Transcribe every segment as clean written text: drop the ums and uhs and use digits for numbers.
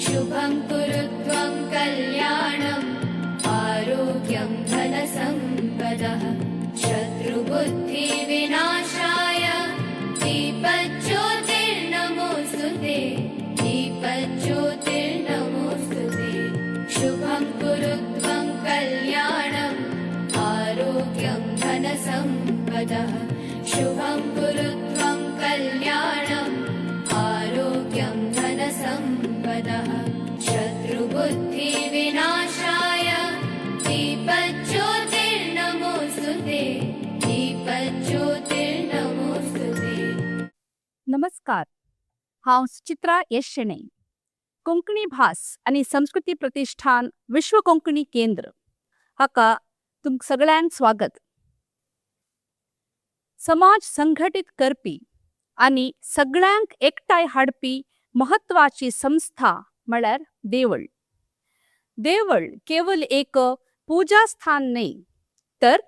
शुभं कुरुत्वं कल्याणम् आरोग्यं धनसम्पदः शत्रुबुद्धिविनाशाय दीपज्योतिर्नमोऽस्तुते दीपज्योतिर्नमोऽस्तुते शुभं कुरुत्वं कल्याणम् आरोग्यं धनसम्पदः शुभं कुरुत्वं कल्याणम् आरोग्यं धनसम्पदः शत्रुबुद्धिविनाशाय दीपज्योतिर्नमोऽस्तुते दीपज्योतिर्नमोऽस्तुते. नमस्कार. हांव सुचित्रा यश शेणे. कोंकणी भास आणि संस्कृती प्रतिष्ठान विश्व कोंकणी केंद्र हाका तुमकां सगळ्यांक स्वागत. समाज संघटित करपी आणि सगळ्यांक एकठांय हाडपी महत्वाची संस्था म्हळ्यार देवळ. देवळ केवळ एक पूजा स्थान न्हय, तर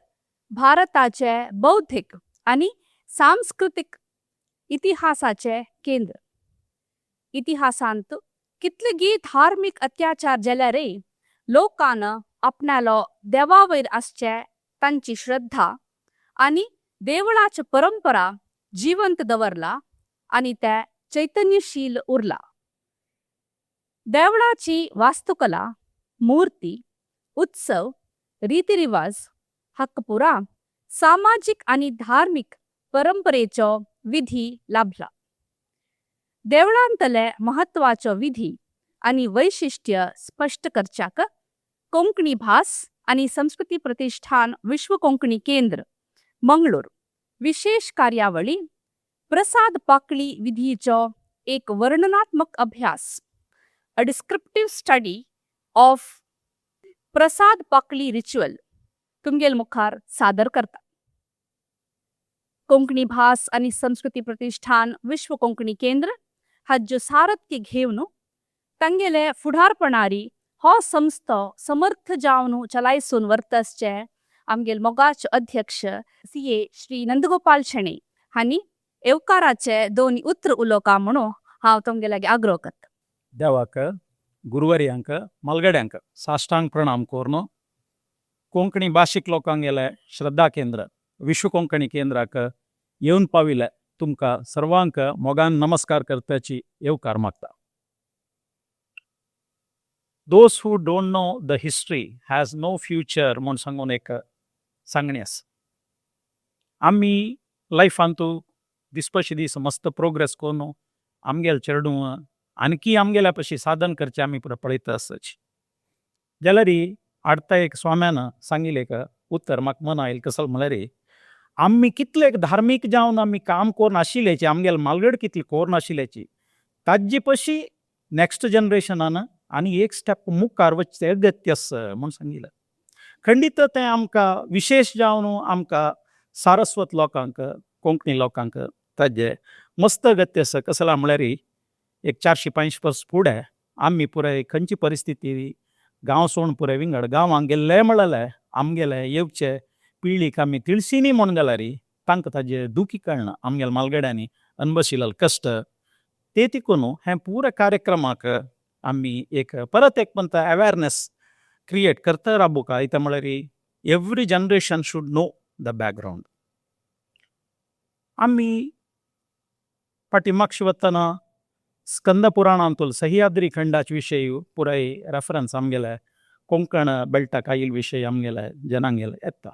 भारताचे बौद्धिक आणि सांस्कृतिक इतिहासाचे केंद्र. इतिहासांत कितलेगी धार्मिक अत्याचार जाल्यारय लोकांना आपणालो देवा वयर आसचे तांची श्रद्धा आणि देवळाची परंपरा जिवंत दवरला आणि ते चैतन्यशील उरला. देवळाची वास्तुकला, मूर्ती, उत्सव, रीतिरिवाज हाका पुरा सामाजिक आणि धार्मिक परंपरेचो विधी लाभला. देवळांतले महत्वाच्यो विधी आणि वैशिष्ट्य स्पष्ट करच्याक कोंकणी भास आणि संस्कृती प्रतिष्ठान विश्व कोंकणी केंद्र मंगळूर विशेष कार्यावळी प्रसाद पाकळी विधीचो एक वर्णनात्मक अभ्यास, a descriptive study of Prasad Pakli ritual तुमगेल मुखार सादर करता. कोंकणी भास आणि संस्कृती प्रतिष्ठान विश्व कोंकणी केंद्र हाज्यो सारथ्य घेवन तांगेले फुडारपणारी हो संस्था समर्थ जावन चलायसून वर्तसचे आमगेल मोगाचे अध्यक्ष CA श्री नंदगोपाल शेणे हांणी येवकाराचे दोन उतर उलोवका म्हणून हांव तुमगे लागी आग्रह करता. देवाक गुरुवर्यांक मलगड्यांक साष्टांग प्रणाम कोरनो कोंकणी भाशीक लोकांगेले श्रद्धा केंद्र विश्व कोंकणी केंद्राक येवन पाविले तुमकां सर्वांक मोगान नमस्कार करपाची येवकार मागता. Those who don't know the history has no future म्हूण सांगून एक सांगणी आसा. आमी लायफांतू दिसपाशी दीस मस्त प्रोग्रेस कोरून आमगेल चेडूं आणखी आमगेल्या पशी साधन करचे आमी पुरो पळयता आसच जाल्यार आडता एक स्वाम्यान सांगिल्लें एक उत्तर म्हाका मन आयलें कसलो म्हळ्यार आमी कितले धार्मीक जावन आमी काम कोरून आशिल्ल्याची आमगेल मालगड कितली कोरून आशिल्ल्याची ताजी पशी नेक्स्ट जनरेशनान आनी एक स्टेप मुखार वचचें अगत्य आसा म्हूण सांगिल्लें. खंडीत तें आमकां विशेश जावन आमकां सारस्वत लोकांक कोंकणी लोकांक ताजें मस्त अगत्य आसा. कसला म्हळ्यार एक 450 वर्स फुडें आमी पुराय खंयची परिस्थिती गांव सोडून पुराय विंगड गांवांक गेल्ले म्हणलें आमगेले येवचे पिळीक आमी तिळसिनी म्हूण गेल्यार तांकां ताजें दुखी कळना. आमगेल्या मालगड्यांनी अनभशिल्लो कश्ट ते तिकून हे पुरे कार्यक्रमाक आमी एक परत एक म्हणटा अवेरनेस क्रिएट करता राबोवका. इता म्हळ्यार every generation should know the background. आमी पाठीमागशे वतना स्कंद पुराणांतूल सह्याद्री खंडाचे विशयी पुराय रेफरन्स आमगेले कोंकण बेल्टाक आयिल्ले विशय आमगेले जनांगेले येता.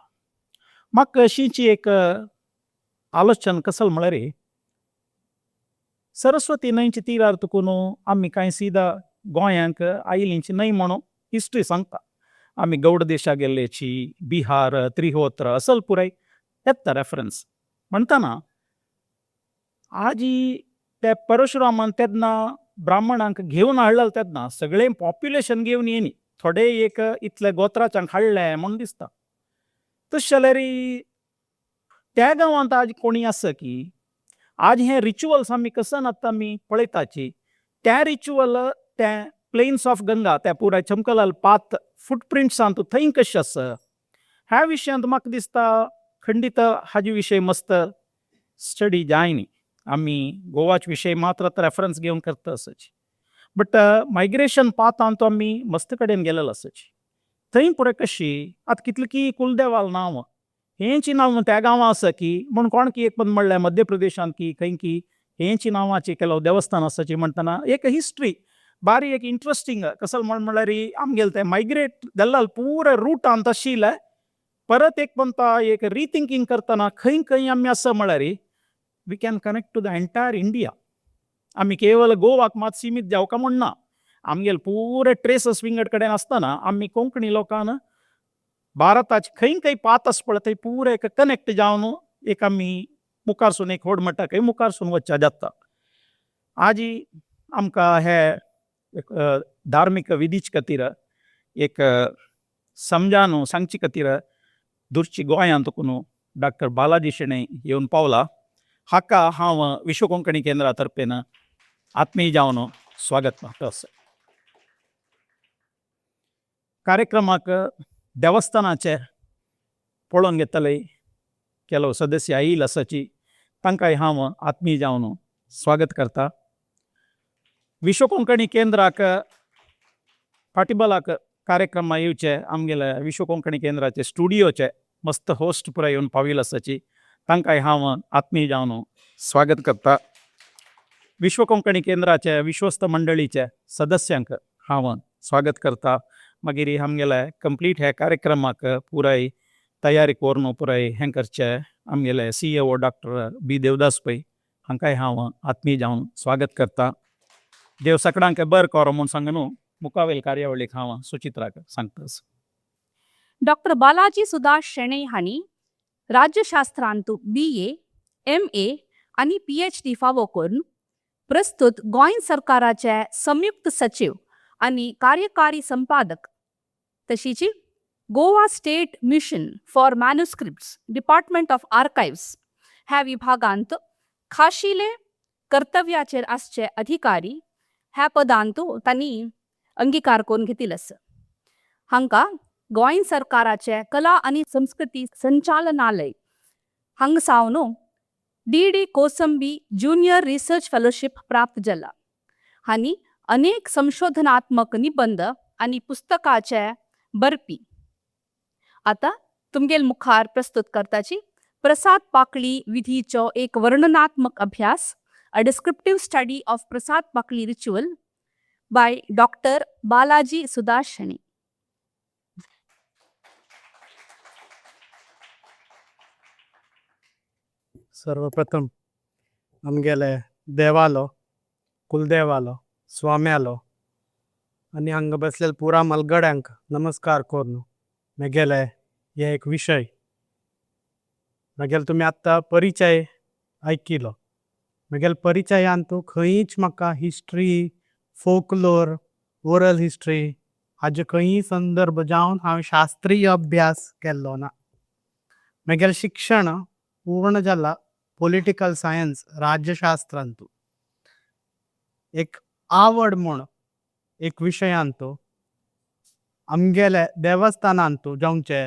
म्हाका अशीची एक आलोचना कसलो म्हळ्यार सरस्वती न्हंयच्या तिरार तुकून आमी कांय सीदा गोंयांक आयिल्लींची न्हंय म्हणून हिस्ट्री सांगता. आमी गौड देशाक गेल्लेची बिहार त्रिहोत्र असल पुराय येता रेफरन्स म्हणटाना आजी ते परशुरामान तेन्ना ब्राह्मणांक घेवन हाडलें तेन्ना सगळें पॉप्युलेशन घेवन येयनी, थोडे एक इतले गोत्राच्यांक हाडले म्हणून दिसता. तशें जाल्यार त्या गांवांत आज कोणी आसा की आज हे रिच्युअल्स आमी कसं आतां आमी पळयताची त्या रिच्युअल त्या प्लेन्स ऑफ गंगा त्या पुराय चमकलाल पाथ फुटप्रिंट्सांत थंय कशें आसा ह्या विशयांत म्हाका दिसता खंडीत हाजे विशय मस्त स्टडी जाय न्ही. आमी गोवाचे विशय मात्र रेफरन्स घेवन करता आसच. बट मायग्रेशन पाथ तो आमी मस्त कडेन गेलेलो आसाची थंय पळय कशी आतां कितलें की कुलदेवाल नांव हेंची नांव त्या गांवां आसा की म्हूण कोण की एक पण म्हणलें मध्य प्रदेशांत की खंय की हेंची नांवाची केलो देवस्थान आसाची म्हणटना एक हिस्ट्री बारी एक इंट्रस्टिंग कसं म्हणल्यार आमगेले ते मायग्रेट जाल्लो पुरे रूटान तशी इल्ले परत एक म्हणटा एक रिथिंकींग करतना खंय खंय आमी आसा म्हळ्यार we can connect to the entire India आमी केवळ गोवाक मात सीमीत जावका म्हणना आमगेले पुरे ट्रेसस विंगड कडेन आसतना आमी कोंकणी लोकांन भारताचे खंय खंय पात आसा पळय थंय पुरे एक कनेक्ट जावन एक आमी मुखारसून एक व्हड म्हणटा खंय मुखारसून वचचें जाता आजी आमकां हे एक धार्मीक विधीचे खातीर एक समजावन सांगचे खातीर दुर्ची गोंयांत कोण डॉक्टर बालाजी शेणै येवन पावला हाका हांव विश्व कोंकणी केंद्रा तर्फेन आत्मीय जावन स्वागत मागता कार्यक्रमाक देवस्थानाचे पळोवन घेतले केलो सदस्य आयिल्ले आसाची तांकांय हांव आत्मीय जावन स्वागत करता विश्व कोंकणी केंद्राक फाटीबलाक कार्यक्रम येवचे आमगेले विश्व कोंकणी केंद्राचे स्टुडियोचे मस्त होस्ट पुराय येवन पाविल्ले आसाची तांकांय हांव आत्मीय जावन स्वागत करता विश्व कोंकणी केंद्राचे विश्वस्त मंडळीचे सदस्यांक हांव स्वागत करता मागीर आमगेले कंप्लीट हे कार्यक्रमाक पुराय तयारी करून पुराय हें करचे आमगेले CEO डॉक्टर बी देवदास पै हांकांय हांव आत्मीय जावन स्वागत करता देव सगळ्यांक बरें करो म्हूण सांगून मुखावेल कार्यावळीक हांव सुचित्राक सांगता डॉक्टर बालाजी सुदास शेणै हांणी राज्यशास्त्रांत BA, MA आनी PhD फावो करून प्रस्तुत गोंय सरकाराचे संयुक्त सचिव आनी कार्यकारी संपादक तशीच Goa state mission for manuscripts department of archives ह्या विभागांत खाशिले कर्तव्याचेर आसचे अधिकारी ह्या पदांत तांणी अंगीकार करून घेतिल्लो आसा हांकां गोंय सरकाराचे कला आनी संस्कृती संचालनालय हांगसावन DD Kosambi junior research fellowship प्राप्त जाला हांणी अनेक संशोधनात्मक निबंध आनी पुस्तकाचे बरपी आतां तुमगेल मुखार प्रस्तुत करताची प्रसाद पाकळी विधीचो एक वर्णनात्मक अभ्यास a descriptive study of Prasad Pakli ritual by doctor Balaji Sudas Shenoy सर्वप्रथम आमगेले देवालो कुलदेवालो स्वाम्यालो आनी हांगा बसलेले पुरा मलगड्यांक नमस्कार करून म्हगेले हे एक विशय म्हगेले तुमी आत्तां परिचय आयकिलो म्हगेले परिचयांत खंयच म्हाका हिस्ट्री फोकलोर ओरल हिस्ट्री हाजे खंयी संदर्भ जावन हांवें शास्त्रीय अभ्यास केल्लो ना म्हगेलें शिक्षण पूर्ण जाला पॉलिटिकल सायन्स राज्यशास्त्रांत एक आवड म्हूण एक विशयांत आमगेले देवस्थानांत जावचे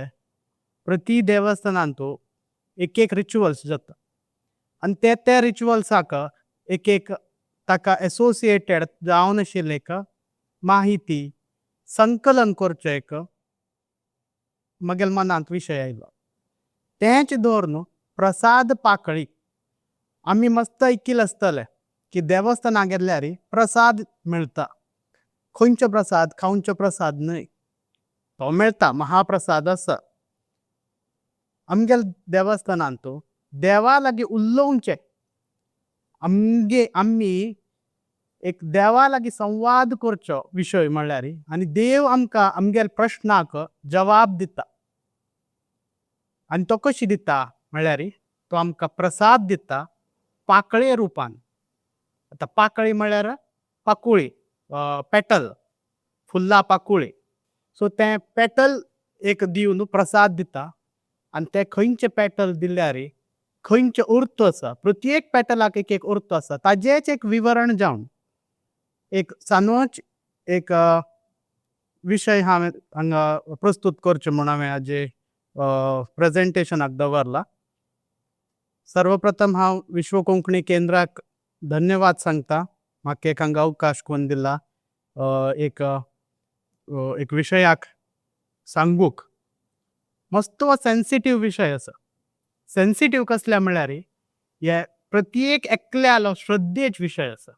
प्रति देवस्थानांत एक एक रिच्युअल्स जाता आनी ते रिच्युअल्साक एक ताका एसोसिएटेड जावन आशिल्ले एक माहिती संकलन करचें एक म्हगेल्या मनांत विशय आयलो तेंच धरून प्रसाद पाकळी आमी मस्त ऐकिल्लें आसतलें की देवस्थानाक गेल्यार प्रसाद मेळटा खंयचो प्रसाद खावंचो प्रसाद न्हय तो मेळटा महाप्रसाद आसा आमगेल्या देवस्थानांत देवा लागीं उलोवचें आमी एक देवा लागीं संवाद करचो विशय म्हणल्यार आनी देव आमकां आमगेल्या प्रश्नाक जवाब दिता आनी तो कशी दिता म्हळ्यार तो आमकां प्रसाद दिता पाकळे रुपान आतां पाकळी म्हळ्यार पाकुळी पेटल फुल्लां पाकुळी सो तें पेटल एक दिवन प्रसाद दिता आनी ते खंयचे पेटल दिल्यार खंयचे अर्थ आसा प्रत्येक पेटलाक एक एक अर्थ आसा ताजेच एक विवरण जावन एक सांगोच एक विशय हांवें हांगा प्रस्तूत करचें म्हूण हांवें हाजे प्रेजेंटेशनाक दवरला सर्वप्रथम हांव विश्व कोंकणी केंद्राक धन्यवाद सांगता म्हाका एक हांगा अवकाश करून दिला एक विशयाक सांगूक मस्त सेन्सिटीव विषय आसा. सेन्सिटीव कसल्या म्हणल्यार हे प्रत्येक एकल्यालो श्रद्धेच विशय आसा.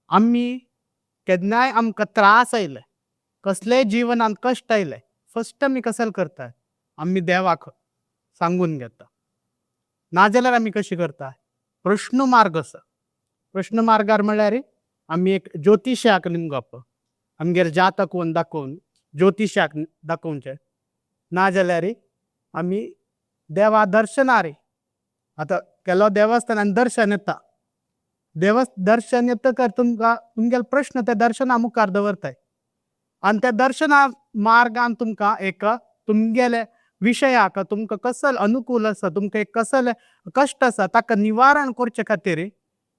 आमी केन्नाय आमकां त्रास आयले, कसलेय जिवनांत कश्ट आयले, फर्स्ट आमी कसल करता, आमी देवाक सांगून घेता. नाजाल्यार आमी कशी करता, प्रश्न मार्ग आसा. प्रश्न मार्गार म्हणल्यार आमी एक ज्योतिशाक निमगप, आमगेर जातक कोण दाखोवन ज्योतिशाक दाखोवचें. नाजाल्यार आमी देवा दर्शनार, आतां केलो देवस्थानान दर्शन येता, दर्शन येतकर तुमगेले प्रश्न ते दर्शना मुखार दवरताय आनी त्या दर्शना मार्गान तुमकां एक तुमगेले विशयाक तुमकां कसल अनुकूल आसा, तुमकां एक कसले कश्ट आसा ताका निवारण करचे खातीर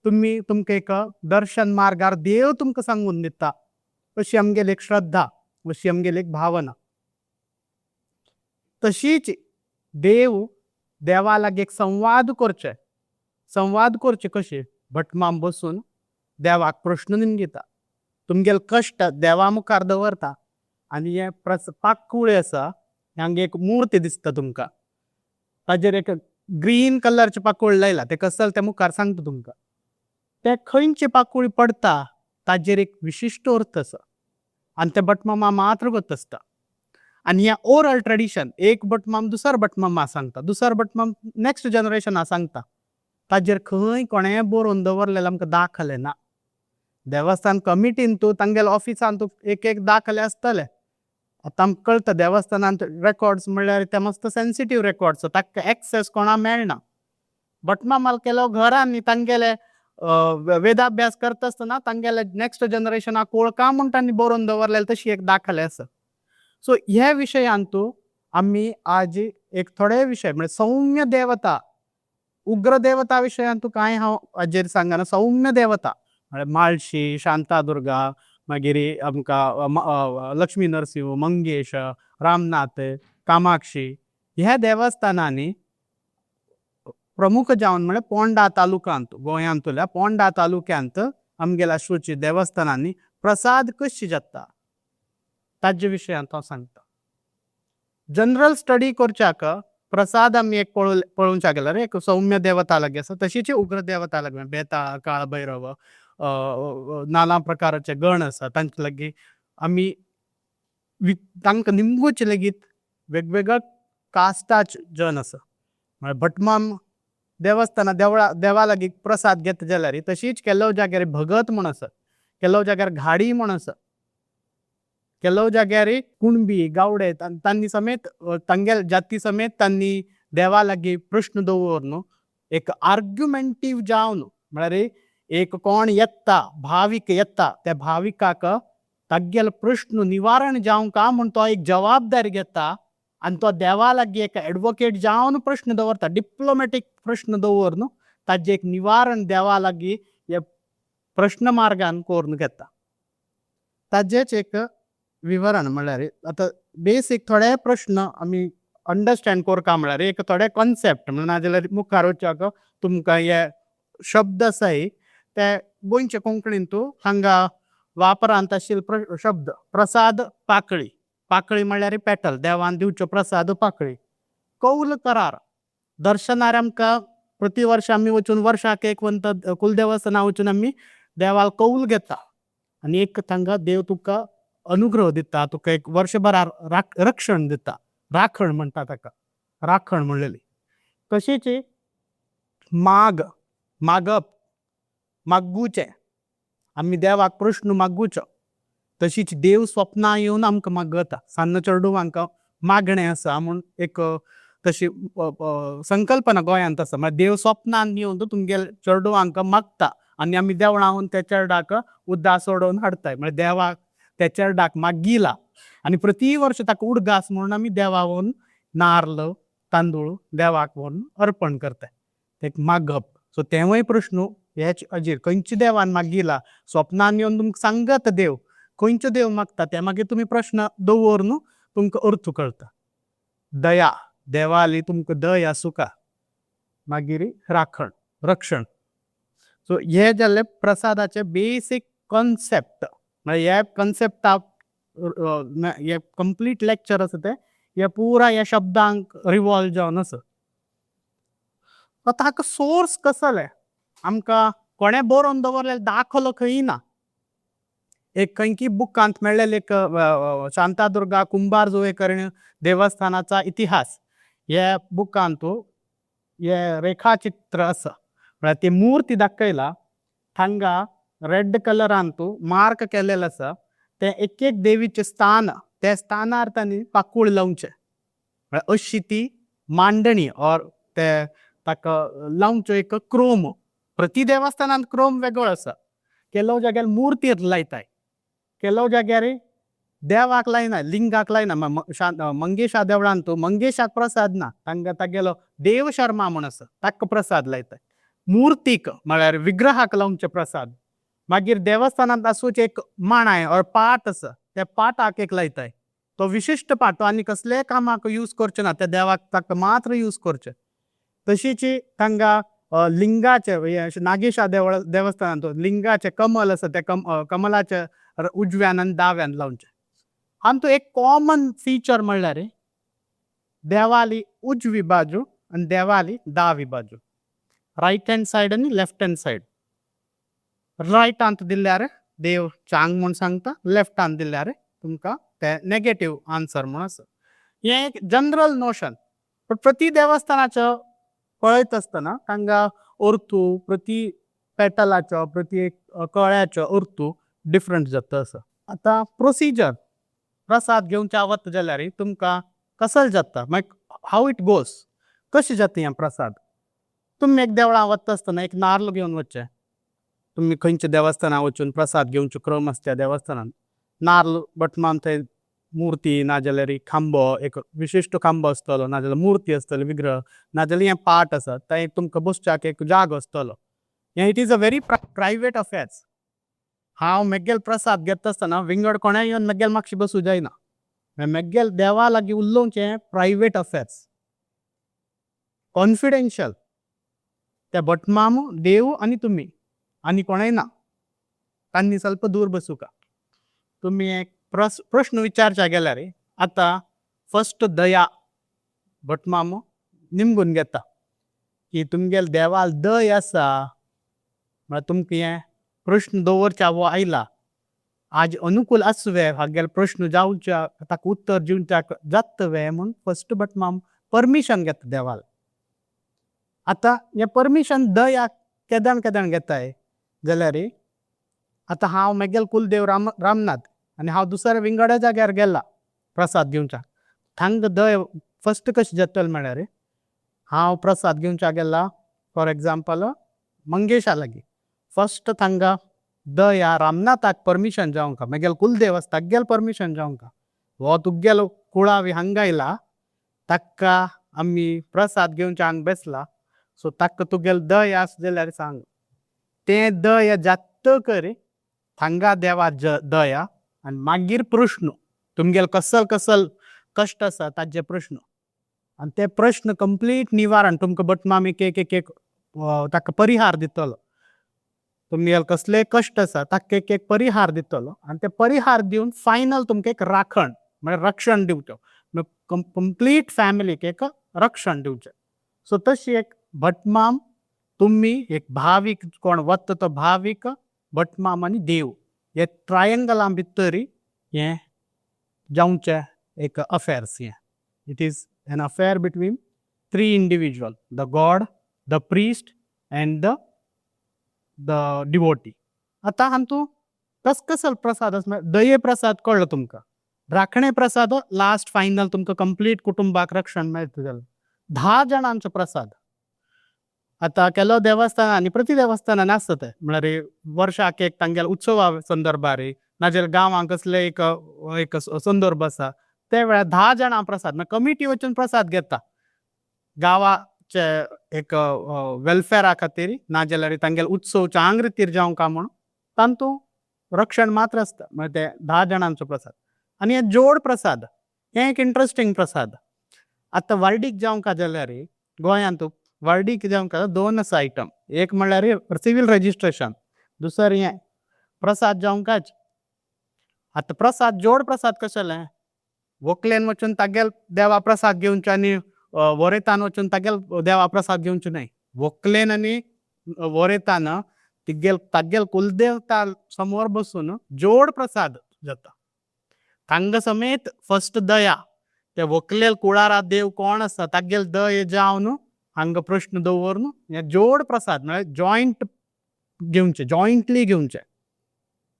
तुमकां एक दर्शन मार्गार देव तुमकां सांगून दिता. अशी आमगेली एक श्रद्धा, अशी आमगेली एक भावना. तशीच देवा लागीं एक संवाद करचे कशे भटमाम बसून देवाक प्रश्न निमगीता, तुमगेले कश्ट देवा मुखार दवरता. आनी हे पाकुळे आसा, हांगा एक मुर्ती दिसता तुमकां, ताजेर एक ग्रीन कलरचे पाकूळ लायला, ते कसल ते मुखार सांगता तुमकां. ते खंयची पाकुळी पडटा ताजेर एक विशिश्ट अर्थ आसा आनी ते भटमामा मात्र गत आसता. आनी हे ओरल ट्रेडिशन एक भटमाम दुसरो भटमामा सांगता, दुसरो भटमाम नेक्स्ट जनरेशना सांगता. ताजेर खंय कोणेंय बरोवन दवरलेलें आमकां दाखले ना. देवस्थान कमिटीन तूं तांगेल्या ऑफिसान तूं एक दाखले आसतले. आतां आमकां कळटा देवस्थानांत रेकॉर्ड्स म्हणल्यार ते मस्त सेन्सिटीव रेकॉर्ड्स, ताका एक्सेस कोणा मेळना. भटमामाल केलो घरांनी तांगेले वेदाभ्यास करता आसतना तांगेले नेक्स्ट जनरेशनाक कळका म्हूण तांणी बरोवन दवरलेले तशी एक दाखले आसा. सो ह्या विशयांत आमी आज एक थोडे विशय म्हणजे सौम्य देवता, उग्र देवता विशयांत कांय हांव हाजेर सांगना. सौम्य देवता म्हळ्यार माळशी, शांतादुर्गा, मागीर आमकां लक्ष्मी नरसिंह, मंगेश, रामनाथ, कामाक्षी ह्या देवस्थानांनी प्रमुख जावन म्हळ्यार पोंडा तालुक्यांत, गोंयांतल्या पोंडा तालुक्यांत आमगेल्या शुची देवस्थानांनी प्रसाद कशी जाता ताजे विशयांत हांव सांगता. जनरल स्टडी करच्याक प्रसाद आमी एक पळोवच्या गेल्यार एक सौम्य देवता लागीं आसा, तशीच उग्र देवता लागीं बेताळ, काळ भैरव, नाना प्रकाराचे गण आसा तांचे लागीं आमी तांकां निमगूच लेगीत वेगवेगळ्या कास्टाचे जन आसा. म्हळ्यार भटमाम देवस्थाना देवा लागीं प्रसाद घेता जाल्यार तशीच केलो जाग्यार भगत म्हूण आसा, केलो जाग्यार घाडी म्हूण आसा, केलो जाग्यार कुणबी, गावडे तांणी समेत तांगेल जाती समेत तांणी देवा लागीं प्रश्न दवरून एक आर्ग्युमेंटीव जावन म्हळ्यार एक कोण येता, भावीक येता, त्या भाविकाक तागेलो प्रश्न निवारण जावंका म्हूण तो एक जबाबदारी घेता आनी तो देवा लागीं एक एडवोकेट जावन प्रश्न दवरता, डिप्लोमॅटीक प्रश्न दवरून ताजें एक निवारण देवा लागीं हे प्रश्न मार्गान करून घेता. ताजेच एक विवरण म्हळ्यार आतां बेसीक थोडे प्रश्न आमी अंडरस्टँड करता म्हळ्यार एक थोडे कॉन्सेप्ट नाजाल्यार मुखार वचच्याक तुमकां हे शब्द आसाय ते गोंयचे कोंकणीन तूं हांगा वापरांत आशिल्ले शब्द. प्रसाद पाकळी, पाकळी म्हळ्यार पेटल, देवान दिवच्यो प्रसाद पाकळी. कौल करार, दर्शनार आमकां प्रति वर्ष आमी वचून वर्साक एक कुलदेवस्थाना वचून आमी देवाल कौल घेता आनी एक तांकां देव तुका अनुग्रह दिता, तुका एक वर्षभरार रक्षण दिता, राखण म्हणटा ताका, राखण म्हणलेली. तशीच मागप, मागुचें, आमी देवाक प्रश्न मागुचो. तशीच देव स्वप्नां येवन आमकां मागता. सान्न चेडूवांक मागणें आसा म्हूण एक तशी संकल्पना गोंयांत आसा. म्हळ्यार देव स्वप्नान येवन तुमगेले चेडूवांक मागता आनी आमी देवळां त्या चेडवाक उद्दास सोडोवन हाडटाय. म्हळ्यार देवाक त्या चेडवाक मागिला आनी प्रति वर्ष ताका उडगास म्हणून आमी देवा व्हरून नारळ, तांदूळ देवाक व्हरून अर्पण करताय. एक मागप. सो तेवूय प्रश्न हेच हाजेर खंयच्या देवान मागिला, स्वप्नान येवन तुमकां सांगता देव खंयचो देव मागता ते मागीर तुमी प्रश्न दवरून तुमकां अर्थ कळटा. दया, देवाली तुमकां दया सुका, मागीर राखण, रक्षण. सो हे जाल्ले प्रसादाचे बेसीक कॉन्सेप्ट. म्हणजे हे कन्सेप्ट हे कंप्लीट लेक्चर आसा ते हे पुरा ह्या शब्दांक रिवॉल्व जावन आसा. आता हाका सोर्स कसले आमकां कोणें बरोवन दवरलेले दाखलो खंय ना. एक खंयकी बुकांत मेळ्ळेले एक शांतादुर्गा कुंभार जुवेकर देवस्थानाचा इतिहास ह्या बुकांत हे रेखाचित्र आसा. म्हळ्यार ती मुर्ती दाखयला हांगा रेड कलरान मार्क केलेलो आसा. ते एक एक देवीचे स्थान त्या स्थानार तांणी पाकूळ लावचे. म्हळ्यार अशी ती मांडणी और ते ताका लावच्यो एक क्रम. प्रति देवस्थानांत क्रम वेगळो आसा. केलो जाग्यार मुर्तीर लायताय, केलो जाग्यार देवाक लायना, लिंगाक लायना. मंगेशा देवळान मंगेशाक प्रसाद ना, तांकां तागेलो देव शर्मा म्हूण आसा ताका प्रसाद लायताय. मुर्तीक म्हळ्यार विग्रहाक लावचे प्रसाद. मागीर देवस्थानांत आसूचे एक मांडाय और पाट आसा, त्या पाटाक एक लायताय. तो विशिश्ट पाट तो आनी कसलेय कामाक यूज करचे ना, त्या देवाक ताका मात्र यूज करचे. तशीच तांकां लिंगाचे नागेशा देवस्थानांत लिंगाचे कमल आसा त्या कमलाच्या उजव्यान आनी दाव्यान लावचे. हातूंत एक कॉमन फीचर म्हणल्यार देवाली उजवी बाजू आनी देवाली दावी बाजू. रायट हँड सायड आनी लेफ्ट हँड सायड. रायटांत दिल्यार देव चांग म्हूण सांगता, लेफ्टान दिल्यार तुमकां ते नेगेटीव आन्सर म्हूण आसा. हें एक जनरल नोशन. पण प्रति देवस्थानाचो पळयत आसतना तांकां अर्थू प्रति पेटलाचो प्रति कळ्याचो अर्थू डिफरंट जाता आसा. आतां प्रोसिजर प्रसाद घेवचे वता जाल्यार तुमकां कसले जाता, मागीर हाव इट गोज, कशें जाता हें प्रसाद. तुमी एक देवळां वता आसतना एक नाल्ल घेवन वचचे. तुमी खंयच्या देवस्थानां वचून प्रसाद घेवचो क्रम आसा त्या देवस्थानांत नाल्ल बटमान थंय मुर्ती नाजाल्यार खांबो, एक विशिश्ट खांबो आसतलो, नाजाल्यार मुर्ती आसतली विग्रह, नाजाल्यार हें पाट आसा थंय तुमकां बसच्याक एक जागो आसतलो. हें it is a very private affairs. हांव मेगेल प्रसाद घेता आसतना विंगड कोणेंय येवन मेगेल म्हापशी बसूं जायना. मेगेल देवा लागीं उलोवचें प्रायवेट अफेर्स, कॉन्फिडेन्शियल. त्या भटमाम देव आनी तुमी आनी कोणेंय ना. तांणी ಸ್ವಲ್ಪ दूर बसूंका. तुमी एक प्रश्न विचारच्या गेल्यार आतां फर्स्ट दया भटमाम निमगून घेता की तुमगेल देवाल दय आसा. म्हळ्यार तुमकां हें प्रश्न दवरच्या वो आयला, आज अनुकूल आसवे हागेल प्रश्न जावच्या ताका उत्तर दिवच्याक जातवे म्हूण फर्स्ट भटमाम परमिशन घेता देवाल. आतां हें परमिशन दया केदान केदान घेताय जाल्यार आतां हांव मेगेल कुलदेव रामनाथ आनी हांव दुसऱ्या विंगडा जाग्यार गेला प्रसाद घेवच्याक. थांग दय फर्स्ट कशें जातलें म्हळ्यार हांव प्रसाद घेवच्याक गेला फॉर एग्जाम्पल मंगेशा लागीं. फर्स्ट थांगा दया रामनाथाक परमिशन जावंका, मेगेल कुलदेव आसा तागेल परमिशन जावंका. हो तुगेलो कुळावी हांगा आयला, ताका आमी प्रसाद घेवच्या हांगा बेसला, सो ताका तुगेल दय आसा जाल्यार सांग. तें दय जातकर थांगा देवा दया आनी मागीर प्रश्न तुमगेल कसल कश्ट आसा ताजे प्रश्न. आनी ते प्रश्न कंप्लीट निवारण तुमकां भटमाम एक एक ताका परिहार दितलो. तुमगेल कसले कश्ट आसा ताका एक परिहार दितलो आनी ते परिहार दिवन फायनल तुमकां एक राखण म्हळ्यार रक्षण दिवचो. कंप्लीट फॅमिलीक एक रक्षण दिवचें. सो तशी एक भटमाम तुमी एक भावीक कोण वता तो भावीक भटमाम आनी देव हे ट्रायंगला भितर हें जावचें एक अफेर्स. हें it is an affair between 3 individual, the god, the priest and the devotee. आतां हातूंत कसलो प्रसाद आसा दये प्रसाद कळ्ळो तुमकां. राखणे प्रसाद लास्ट फायनल तुमकां कंप्लीट कुटुंबाक रक्षण मेळटा जाल्यार 10 जाणांचो प्रसाद. आतां केलो देवस्थानांनी प्रति देवस्थानान आसता ते म्हळ्यार वर्साक एक तांगेले उत्सवा संदर्भार नाजाल्यार गांवांक कसले एक संदर्भ आसा त्या वेळार 10 जाणां प्रसाद म्हळ्यार कमिटी वचून प्रसाद घेता गांवाचे एक वेलफेरा खातीर नाजाल्यार तांगेले उत्सव चांग रितीर जावंका म्हूण तातूंत रक्षण मात्र आसता. म्हळ्यार ते 10 जाणांचो प्रसाद. आनी हे जोड प्रसाद हें एक इंट्रस्टींग प्रसाद. आतां वर्डीक जावंका जाल्यार गोंयांत वर्डीक जावंका 2 आसा आयटम. एक म्हणल्यार सिवील रजिस्ट्रेशन, दुसरें हें प्रसाद जावंकाच आता प्रसाद जोड प्रसाद कशाले व्हंकलेन वचून तागेल देवा प्रसाद घेवचे आनी वरेतान वचून तागेल देवा प्रसाद घेवचे न्हय. व्हंकलेन आनी वरेतान तागेल कुलदेवता समोर बसून जोड प्रसाद जाता. तांगा समेत फर्स्ट दया त्या व्हंकलेल कुळारा देव कोण आसा तागेल दये जावन हांगा प्रश्न दवरून हे जोड प्रसाद म्हळ्यार जॉयंट घेवचे, जॉयंटली घेवचे.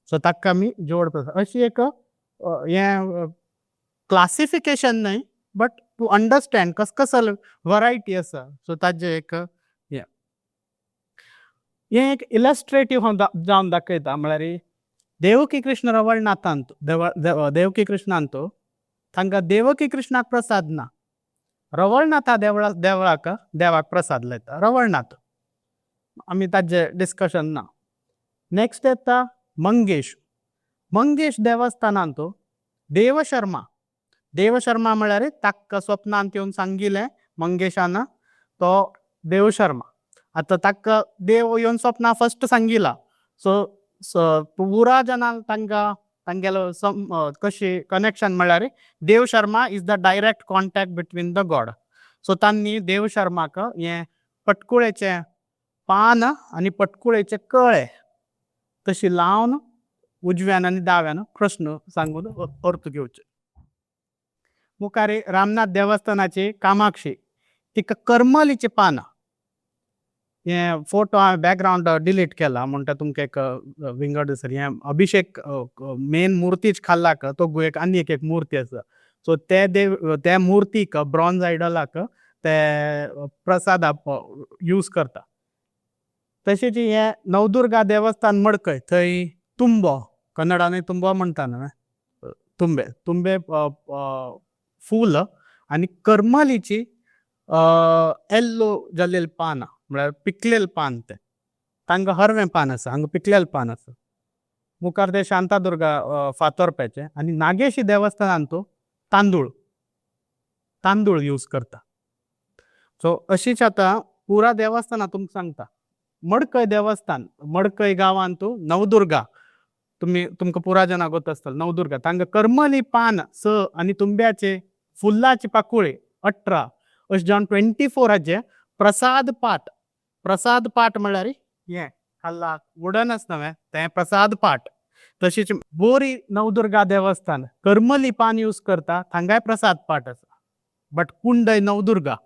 सो ताका आमी जोड प्रसाद अशी एक हे क्लासिफिकेशन न्हय बट टू अंडरस्टँड कसली वरायटी आसा. सो ताजे एक हे एक इलस्ट्रेटिव्ह जावन दाखयता. म्हळ्यार देवकी कृष्ण रवळनाथांत देवकी कृष्णांत तांकां देवकी कृष्णाक प्रसाद ना, रवळनाथा देवाक प्रसाद लायता रवळनाथ. आमी ताजे डिस्कशन ना. नेक्स्ट येता मंगेश. मंगेश देवस्थानांत देवशर्मा म्हळ्यार ताका स्वप्नांत येवन सांगिल्लें मंगेशान तो देवशर्मा. आतां ताका देव येवन स्वप्ना फर्स्ट सांगिला. सो पुरा जनांक तांगेलो कशी कनेक्शन म्हळ्यार Devsharma is the direct contact between the God. So तांणी देवशर्माक हे पटकुळेचे पान आनी पटकुळेचे कळे तशी लावन उजव्यान आनी दाव्यान प्रश्न सांगून अर्थ घेवचे. मुखार रामनाथ देवस्थानाची कामाक्षी तिका करमलीचे पान. हे फोटो हांवें बॅकग्रावंड डिलीट केला म्हणटा तुमकां एक विंगड दिसता. हे अभिषेक मेन मुर्तीच खाल्लाक तो एक आनी एक मुर्ती आसा. सो त्या मुर्तीक ब्रॉन्झ आयडलाक ते प्रसादाक यूज करता. तशेंच हे नवदुर्गा देवस्थान मडकय थंय तुंबो, कन्नडान तुंबो म्हणटा न्हय, तुंबे फूल आनी करमलीची येल्लो जाल्लेली पानां म्हळ्यार पिकलेले पान ते तांकां हरवें पान आसा, हांगा पिकलेले पान आसा. मुखार ते शांतादुर्गा फातोरप्याचे. आनी नागेशी देवस्थानांत तांदूळ यूज करता. सो अशीच आतां पुरा देवस्थानां तुमकां सांगता. मडकय देवस्थान, मडकय गांवांत नवदुर्गा तुमकां पुरा जाणां गोत आसतलें. नवदुर्गा तांकां करमली पान 6 आनी तुंब्याचे फुल्लाची पाकुळी 18 अशें जावन 24 प्रसाद पाठ म्हळ्यार हे खाल्ला वुडनच न्हय तें प्रसाद पाठ. तशीच बोरी नवदुर्गा देवस्थान करमली पान यूज करता, थांगाय प्रसाद पाठ आसा. बट कुंडय नवदुर्गा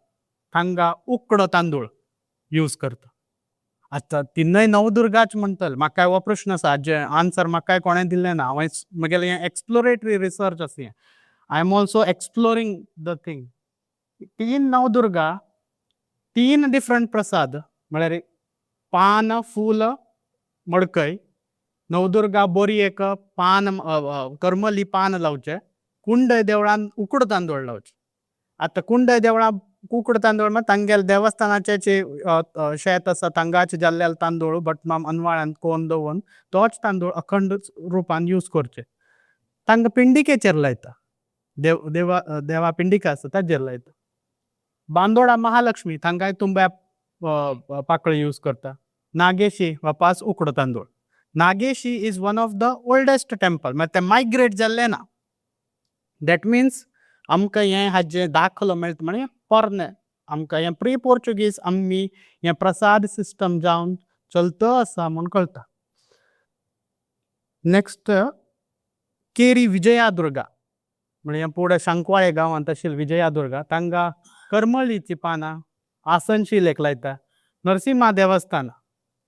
हांगा उकडो तांदूळ यूज करता. आतां तिनय नवदुर्गाच म्हणटले. म्हाका हो प्रश्न आसा जे आन्सर म्हाका कोणें दिल्लें ना. हांवें म्हगेलें हें एक्सप्लोरेटरी रिसर्च आसा हें. I am also exploring the thing. 3 Navadurga 3 different prasad म्हळ्यार पान फूल मडकय. नवदुर्गा बोरी एक पान करमली पान लावचे. कुंडय देवळान उकडो तांदूळ लावचे. आतां कुंडय देवळान उकडो तांदूळ म्हळ्यार तांगेले देवस्थानाचे शेत आसा तांगाचे जाल्लेले तांदूळ भटमाम अनवाळ्यान कोण दवरून तोच तांदूळ अखंड रुपान यूज करचे. तांकां पिंडिकेचेर लायता. देवा पिंडिका आसा ताजेर लायता. बांदोडा महालक्ष्मी तांकांय तुंब्या पाकळी यूज करता. नागेशी वापास उकडो तांदूळ. Nageshi is one of the oldest temple. म्हळ्यार ते मायग्रेट जाल्ले ना. दॅट मिन्स आमकां हें हाजें दाखलो मेळटा म्हळ्यार पोरने आमकां हें प्री पोर्चुगीज आमी हें प्रसाद सिस्टम जावन चलतो आसा म्हूण कळटा. नेक्स्ट केरी विजयादुर्गा म्हळ्यार फुडें सांकवाळे गांवांत आशिल्ली विजयादुर्गा तांकां करमलीची पानां आसनशिलेक लायता. नरसिंहा देवस्थान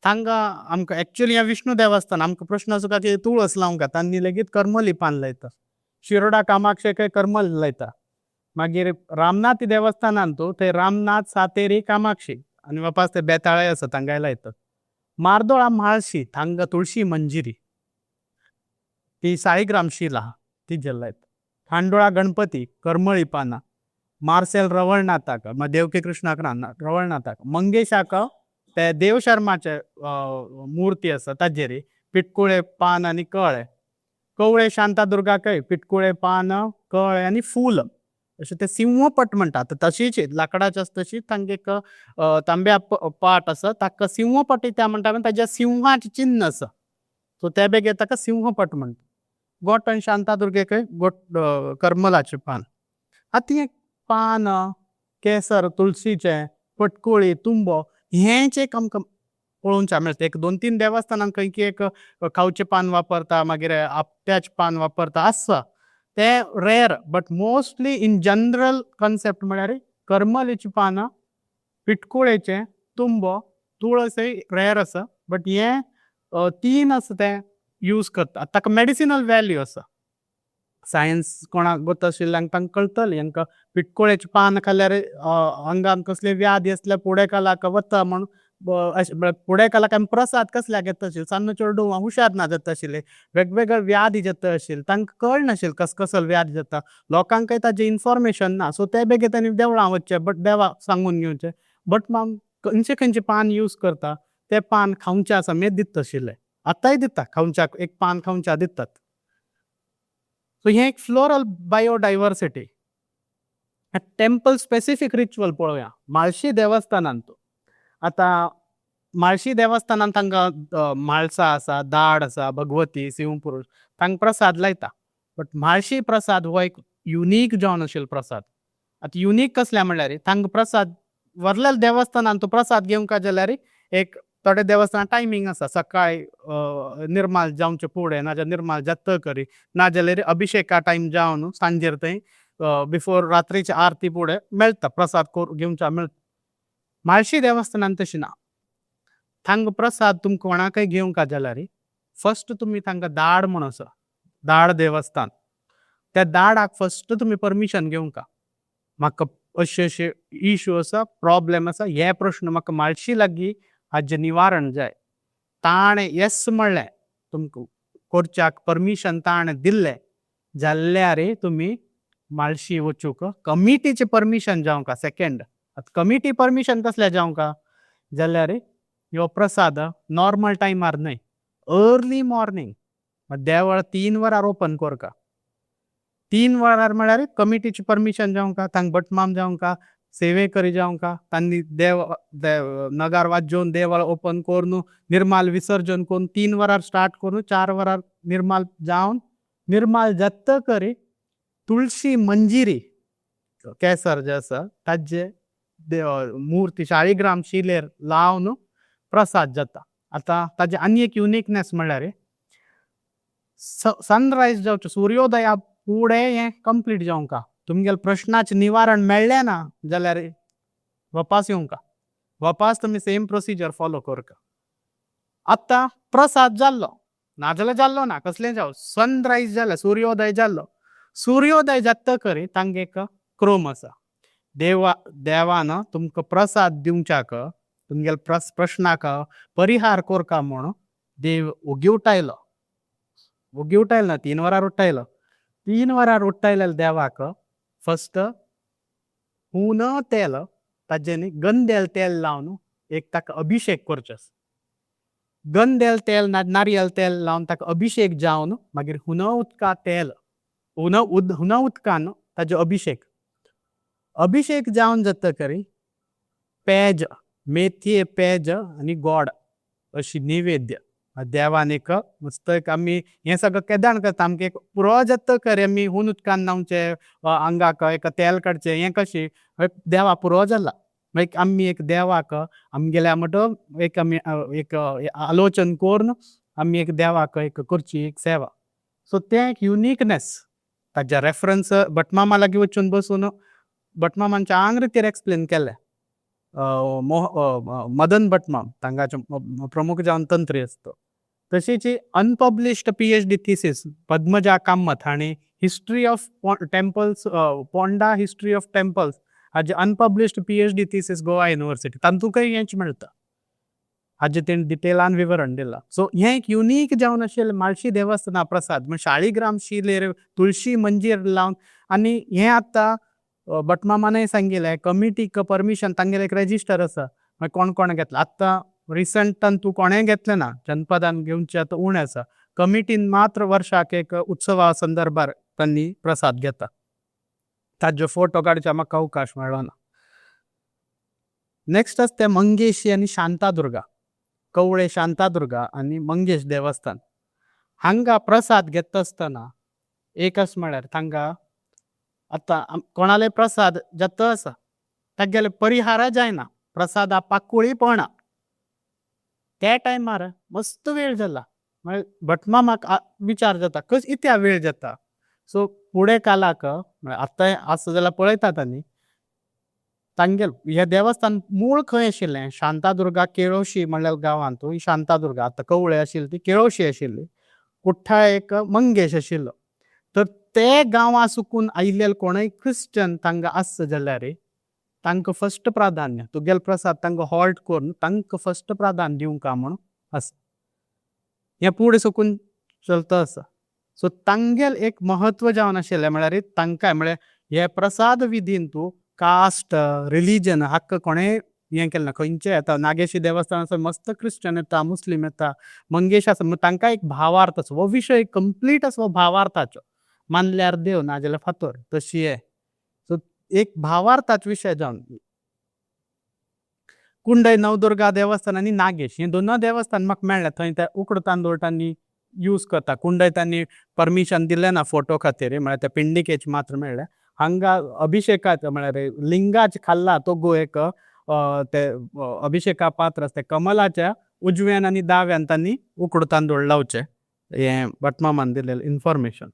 तांकां आमकां एक्चुअली हें विष्णू देवस्थान आमकां प्रश्न आसा की तुळस लावंक घाता आनी लेगीत करमली पान लायता. शिरोडा कामाक्षेकय करमल लायता. मागीर रामनाथ देवस्थानांत थंय रामनाथ सातेरी कामाक्षी आनी वापस ते बेताळे आसा तांकांय लायतात. मार्दोळा म्हाळशी हांगा तुळशी मंजिरी ती साळीग्राम शील आहा तिजेर लायता. खांडोळा गणपती करमळी पानां. मार्सेल रवळनाथाक देवकी कृष्णाक रवळनाथाक. मंगेशाक ते देवशर्माचे मुर्ती आसा ताजेर पिटकुळे पान आनी कळे. कवळे शांतादुर्गाकय पिटकुळे पान कळे आनी फूल अशें ते सिंहपट म्हणटात. तशीच लाकडाची आसा तशी तांगे एक तांब्या पाट आसा ताका सिंहपट त्या म्हणटा ताज्या सिंहाचें चिन्ह आसा. सो त्या बेगीन ताका सिंहपट म्हणटा. गोठ आणि शांतादुर्गेक करमलाचे पान आतां एक पान केसर तुळशीचे पटकोळी तुंबो हेंच एक आमकां पळोवनशा मेळटा एक 2-3 देवस्थानांत खंयची एक खावचें पान वापरता मागीर आपट्याचें पान वापरता आसता ते rare but mostly in general concept म्हळ्यार करमलीची पानां पिटकुळेचे तुंबो तुळसय रेअर आसा बट हे 3 आसा ते यूज करता ताका मेडिसिनल वॅल्यू आसा सायन्स कोणाक गोत आशिल्ल्यांक तांकां कळटलें हांकां पिटकुळेचें पान खाल्यार आंगान कसले व्याधी आसल्यार फुडें कालाक वता म्हण फुडें कालाक आमी प्रसाद कसल्याक घेता आशिल्ले सान्न चेडूं हुशार ना जाता आशिल्ले वेगवेगळे व्याधी जाता आशिल्ले तांकां कळनाशिल्लें कसलो व्याधी जाता लोकांकय ताजें इन्फॉर्मेशन ना सो ते बेगीन तांणी देवळां वचचें बट देवाक सांगून घेवचें बट खंयचे खंयचे पान यूज करता ते पान खावचे समेत दिता आशिल्ले आतांय दिता खावच्याक एक पान खावच्या दितात सो हें एक floral biodiversity temple specific ritual पळोवया म्हाळशी देवस्थानांत आतां म्हाळशी देवस्थानांत तांकां म्हाळसा आसा दाड आसा भगवती शिवपुरुश तांकां प्रसाद लायता बट म्हाळशी प्रसाद हो एक युनीक जावन आशिल्लो प्रसाद आतां युनीक कसल्या म्हणल्यार तांकां प्रसाद व्हरलेल्या देवस्थानांत प्रसाद घेवंक जाल्यार एक थोडे देवस्थानांत टायमींग आसा सकाळी निर्माल जावचे फुडें नाजाल्यार निर्माल जातकरी नाजाल्यार अभिशेका टायम जावन सांजेर थंय बिफोर रात्रीचे आरती फुडें मेळटा प्रसाद घेवचा मेळटा म्हाळशी देवस्थानांत तशें ना तांकां प्रसाद तुमकां कोणाकय घेवंक जाल्यार फस्ट तुमी तांकां दाड म्हण आसा दाड देवस्थान त्या दाडाक फस्ट तुमी परमिशन घेवंक म्हाका अशें अशें इश्यू आसा प्रॉब्लेम आसा हे प्रश्न म्हाका म्हाळशी लागीं हाजें निवारण जाय ताणें येस म्हणलें तुमकां करच्याक परमिशन ताणें दिल्लें जाल्यार तुमी म्हाळशी वचूंक कमिटीचें परमिशन जावंक सेकेंड कमिटी परमिशन कसलें जावंक जाल्यार ह्यो प्रसाद नॉर्मल टायमार न्हय अर्ली मॉर्निंग देवळ 3 वरार ओपन करक 3 वरार म्हळ्यार कमिटीची परमिशन जावंक तांकां बटमाम जावंक सेवेकरी जावंक तांणी नगार वाजोवन देवळ ओपन करून निर्माल विसर्जन करून 3 वरार स्टार्ट करून 4 वरार निर्माल जावन निर्माल जातकरी तुळशी मंजिरी केसर जे आसा ताजे मुर्ती शाळीग्राम शिलेर लावन प्रसाद जाता आतां ताजे आनी एक युनिकनेस म्हणल्यार सनरायज जावचे सूर्योदया फुडें हें कंप्लीट जावंक तुमगेले प्रश्नाचें निवारण मेळ्ळें ना जाल्यार वापस येवंक वापस तुमी सेम प्रोसिजर फॉलो करक आतां प्रसाद जाल्लो नाजाल्यार जाल्लो ना कसलें जावं सनरायज जालें सूर्योदय जाल्लो सूर्योदय जातकरी तांकां एक क्रम आसा देवान तुमकां प्रसाद दिवच्याक तुमगेल्या प्रश्नाक परिहार करता म्हूण देव ओगी उठयलो ना 3 वरार उठयलो 3 वरार उठयलेल्या देवाक फस्ट हून तेल ताजें गंदेल तेल लावन एक ताका अभिशेक करचो गंदेल तेल नारियल तेल लावन ताका अभिशेक जावन मागीर हुन उदका तेल हुन उदकान ताजो अभिशेक जावन जातकरी पेज मेथये पेज आनी गोड अशी निवेद्य देवान एक मस्त एक आमी हें सगळें केदार करता आमकां एक पुरो जातकरी आमी हुन उदकान न्हांवचे आंगाक एक तेल काडचें हें कशें देवा पुरो जाला मागीर आमी एक देवाक आमगेल्या म्हणटा एक आमी एक आलोचन करून आमी एक देवाक एक करची एक सेवा सो तें एक युनिकनेस ताच्या रेफरन्स भटमामा लागीं वचून बसून भटमामांच्या आंग्रीतीर एक्सप्लेन केलें मदन भटमाम तांगाचे प्रमुख जावन तंत्री आसता तशीच unpublished PhD thesis Padmaja Kamat हांणी history of temples Ponda history of temples हाजे unpublished PhD thesis Goa university तातूंकय हेंच मेळटा हाजे तेणी डिटेलान विवरण दिलां सो हें एक युनीक जावन आशिल्लें म्हाळशी देवस्थाना प्रसाद म्हणजे शाळीग्राम शिलेर तुळशी मंजीर लावन आनी हें आतां भटमामानय सांगिल्लें कमिटीक परमिशन तांगेलें एक रेजिस्टर आसा मागीर कोण कोण घेतला आतां रिसंटान तूं कोणेंय घेतलें ना जनपदान घेवचें आतां उणें आसा कमिटीन मात्र वर्साक एक उत्सवा संदर्भार तांणी प्रसाद घेता ताजो फोटो काडचे म्हाका अवकाश मेळ्ळो ना नेक्स्ट आसा तें मंगेशी आनी शांतादुर्गा कवळे शांतादुर्गा आनी मंगेश देवस्थान हांगा प्रसाद घेता आसतना एकच म्हळ्यार तांकां आतां कोणाले प्रसाद जाता आसा तागेले परिहार जायना, प्रसादा पाकुळी पडना. त्या टायमार मस्त वेळ जाला. म्हळ्यार भटमामाक विचार जाता इत्या वेळ जाता. सो फुडें कालाक म्हळ्यार आतां आसा जाल्यार पळयतात आनी तांगेल हे देवस्थान मूळ खंय आशिल्लें शांतादुर्गा केळोशी म्हणल्यार गांवांत ही शांतादुर्गा आतां कवळे आशिल्ली ती केळोशी आशिल्ली. कुठ्ठाळ एक मंगेश आशिल्लो. तर ते गांवां सुकून आयिल्ले कोणय क्रिश्चन तांकां आसत जाल्यार तांकां फर्स्ट प्राधान्य तुगेलो प्रसाद तांकां हॉल्ट करून तांकां फर्स्ट प्राधान्य दिवंक म्हूण आसा. हें फुडें साकून चलता आसा. सो तांगेल एक म्हत्व जावन आशिल्लें म्हळ्यार तांकां म्हळ्यार हे प्रसाद विधीन तूं कास्ट रिलीजन हाका कोणें हें केलें ना. खंयचें येता नागेशी देवस्थान आसा मस्त क्रिश्चन येता मुस्लीम येता मंगेश आसा तांकां एक भावार्थ आसा. हो विशय कंप्लीट आसा हो भावार्थाचो. मानल्यार देव नाजाल्यार फातर तशी हे. सो एक भावार्थाचो विशय जावन कुंडय नवदुर्गा देवस्थान आनी नागेश हे दोन देवस्थान म्हाका मेळ्ळे. थंय ते उकडो तांदूळ तांणी यूज करता. कुंडय तांणी परमिशन दिलें ना फोटो खातीर म्हळ्यार ते पिंडिकेचे मात्र मेळ्ळे. हांगा अभिशेकाचो म्हळ्यार लिंगाचे खाल्ला तो गो एक ते अभिशेका पात्र आसा ते कमलाच्या उजव्यान आनी दाव्यान तांणी उकडो तांदूळ लावचे. हें भटमामान दिलेलें इन्फॉर्मेशन.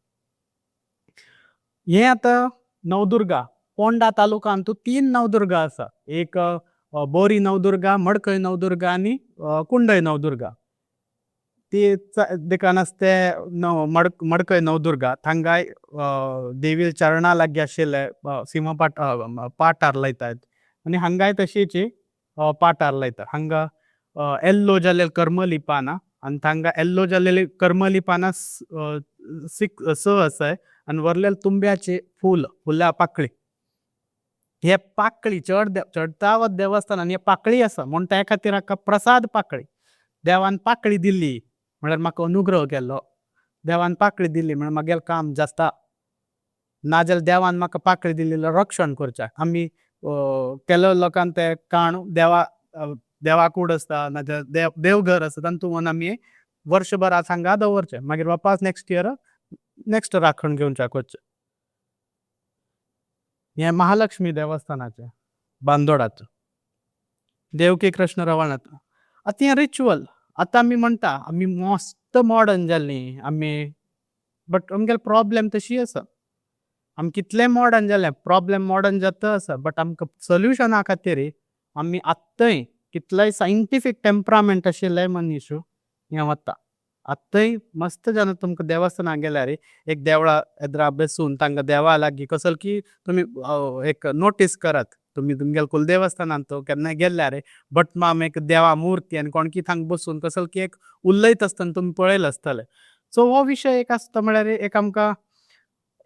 हें आतां नवदुर्गा पोंडा तालुकांत 3 नवदुर्गा आसा. एक बोरी नवदुर्गा, मडकय नवदुर्गा आनी कुंडय नवदुर्गा. ती देखान आसा ते मडकय नवदुर्गा थांगाय देवी चरणा लागीं आशिल्ले सिंहपाट पाठार लायतात आनी हांगाय तशीच पाठार लायतात. हांगा येल्लो जाल्लेली करमली पानां आनी थांगा येल्लो जाल्लेली करमली पानां 6 आसाय आनी वरलेले तुंब्याचे फुलां पाकळी. हे पाकळी चडता वत देवस्थानान हे पाकळी आसा म्हूण त्या खातीर हाका प्रसाद पाकळी. देवान पाकळी दिल्ली म्हळ्यार म्हाका अनुग्रह केलो. देवान पाकळी दिल्ली म्हळ्यार म्हगेलें काम जाता. नाजाल्यार देवान म्हाका पाकळी दिल्ली जाल्यार रक्षण करचें. आमी केलो लोकांक ते काण देवा कूड आसता नाजाल्यार देवघर आसा तातूंत व्हरून आमी वर्सभर हांगा दवरचें. मागीर वापस नेक्स्ट इयर नेक्स्ट राखण घेवच्या करचें. हें महालक्ष्मी देवस्थानाचें बांदोडाचो देवकी कृष्ण रवानाचो. आतां हें रिच्युअल आतां आमी म्हणटा आमी मस्त मॉडर्न जाल्लीं आमी बट आमगेलो प्रॉब्लेम तशी आसा. आमी कितलें मॉडर्न जालें प्रॉब्लेम मॉडर्न जाता आसा बट आमकां सोल्युशना खातीर आमी आत्तांय कितलेंय सायंटिफीक टेम्परामेंट आशिल्ले मनीस हें वता. आत्तांय मस्त जावन तुमकां देवस्थानाक गेल्यार एक देवळा येद्रा बसून तांकां देवा लागीं कसो की तुमी एक नोटीस करात. तुमी तुमगेल्या कुलदेवस्थानांत केन्नाय गेल्यार भटमाम एक देवा मुर्ती आनी कोण की थांग बसून कसो की एक उलयत आसतना तुमी पळयलें आसतलें. सो हो विशय एक आसता म्हळ्यार एक आमकां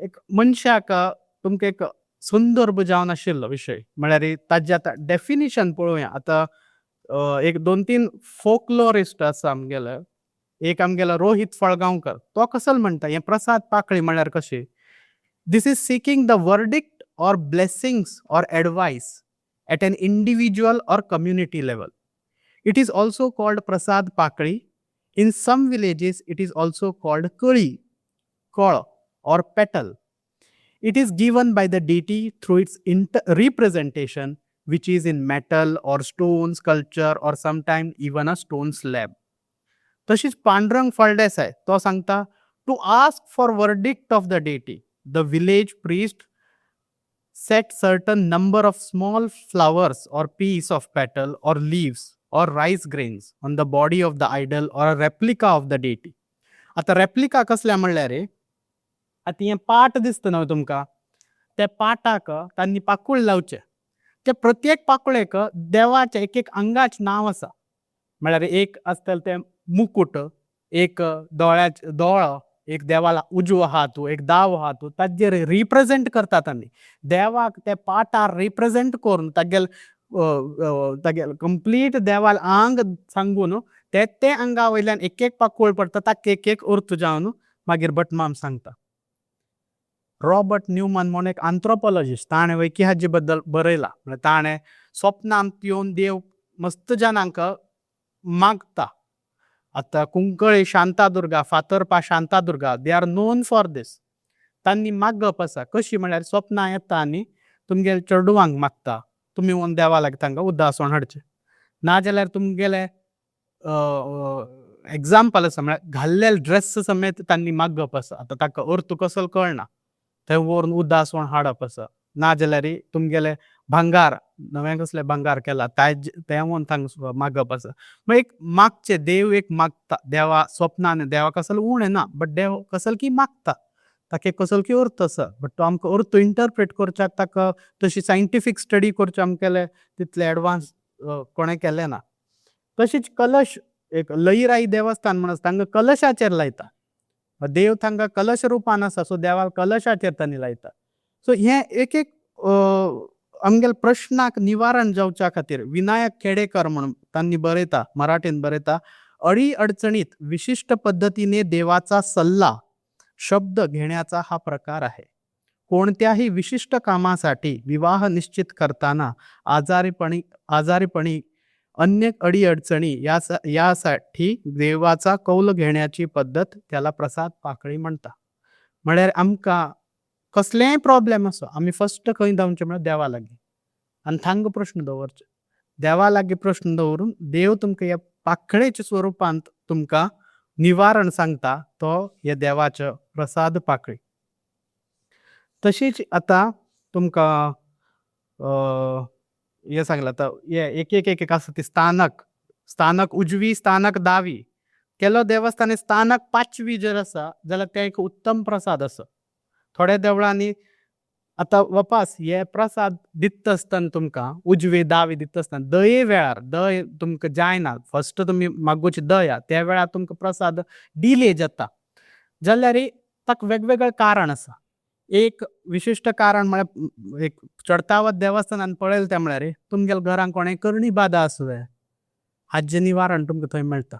एक मनशाक तुमकां एक संदर्भ जावन आशिल्लो विशय म्हळ्यार ताजें आतां डेफिनिशन पळोवया. आतां एक 2-3 फोकलोरिस्ट आसा आमगेले. एक आमगेलो रोहित फळगांवकर तो कसो म्हणटा हें प्रसाद पाकळी म्हळ्यार कशें. This is seeking the verdict or blessings or advice at an individual or community level. It is also called prasad pakri. In some villages it is also called kuli, kol or petal. It is given by the deity through its representation which is in metal or stone sculpture or sometimes even a stone slab. तशीच पांडुरंग फळदेसाय तो सांगता to ask for verdict of the deity. The village priest set certain number of small flowers or piece of petal or leaves or rice grains on the body of the idol or a replica of the deity. आता replica कसल्या म्हणल्यार आतां हें पाट दिसता न्हय तुमकां त्या पाटाक तांणी पाकूळ लावचें. त्या प्रत्येक पाकुळेक देवाचें एक अंगाचें नांव आसा. म्हळ्यार एक आसतलें तें मुकुट, एक दोळो, एक देवाला उजवो हात एक दाव हात ताजेर रिप्रेजेंट करतात आनी देवाक ते पाठार रिप्रेजेंट करून तागेल कंप्लीट देवाल आंग सांगून ते अंगा वयल्यान एक पाकूळ पडटा ताका एक अर्थ जावन मागीर भटमाम सांगता. रॉबर्ट न्यूमन म्हणून एक आंथ्रोपोलॉजिस्ट ताणें वैकिहाजी बद्दल बरयलां. म्हणजे ताणें स्वप्नांत येवन देव मस्त जाणांक मागता. आता Cuncolim Shantadurga, Fatorpa Shantadurga, they are known for this. तांणी मागप आसा. कशी म्हळ्यार स्वप्नां येता आनी तुमगे चेडवांक मागता, तुमी व्हरून देवा लागीं तांकां उदासवण हाडचें. नाजाल्यार तुमगेले एग्जाम्पल आसा म्हळ्यार घाल्लेले ड्रेस समेत तांणी मागप आसा. आतां ताका अर्थ कसलो कळना, थंय व्हरून उदासवण हाडप आसा. नाजाल्यार तुमगेले भांगार, नवें कसलें भांगार केला तें व्हरून तांकां मागप आसा. मागीर एक मागचें, देव एक मागता. देवा स्वप्नान देवा कसलो उणें ना, बट देव कसलो की मागता. ताका एक कसलो की अर्थ आसा, बट तो आमकां अर्थ इंटरप्रेट करच्याक ताका तशी सायंटिफीक स्टडी करचे आमगेले तितले एडवान्स कोणें केलें ना. तशीच कलश, एक लईराई देवस्थान म्हण आसा, तांकां कलशाचेर लायता. देव तांकां कलश रुपान आसा, सो देवाक कलशाचेर तांणी लायता. सो हे एक एक आमगेल्या प्रश्नाक निवारण जावच्या खातीर विनायक खेडेकर म्हणून तांणी बरयता, मराठीन बरयता, अडी अडचणीत विशिष्ट पद्धतीने देवाचा सल्ला शब्द घेण्याचा हा प्रकार आहे. कोणत्याही विशिष्ट कामासाठी विवाह निश्चित करताना आजारीपणी अन्य अडीअडचणी यासाठी देवाचा कौल घेण्याची पद्धत त्याला प्रसाद पाकळी म्हणता. म्हळ्यार आमकां कसलेय प्रॉब्लेम असो, आमी फर्स्ट खंय धांवचे म्हळ्यार देवा लागीं आनी थांग प्रश्न दवरचे. देवा लागीं प्रश्न दवरून देव तुमकां ह्या पाकळेच्या स्वरुपांत तुमकां निवारण सांगता, तो हे देवाचो प्रसाद पाकळी. तशीच आतां तुमकां हे सांगलां, आतां हे एक एक आसा ती स्थानक उजवी, स्थानक दावी केलो देवस्थान. स्थानक 5वी जर आसा जाल्यार ते एक उत्तम प्रसाद आसा. थोड्या देवळांनी आतां वपास हे प्रसाद दिता आसतना तुमकां उजवी दावी दिता आसतना दये वेळार दय तुमकां जायना, फर्स्ट तुमी मागोवची दया, त्या वेळार तुमकां प्रसाद डिले जाता जाल्यार ताका वेगवेगळें कारण आसा. एक विशिश्ट कारण म्हळ्यार एक चडतावत देवस्थानान पळयलें तें म्हळ्यार तुमगेल्या घरांत कोणें करणी बादा आसूं जाय, हाजें निवारण तुमकां थंय मेळटा.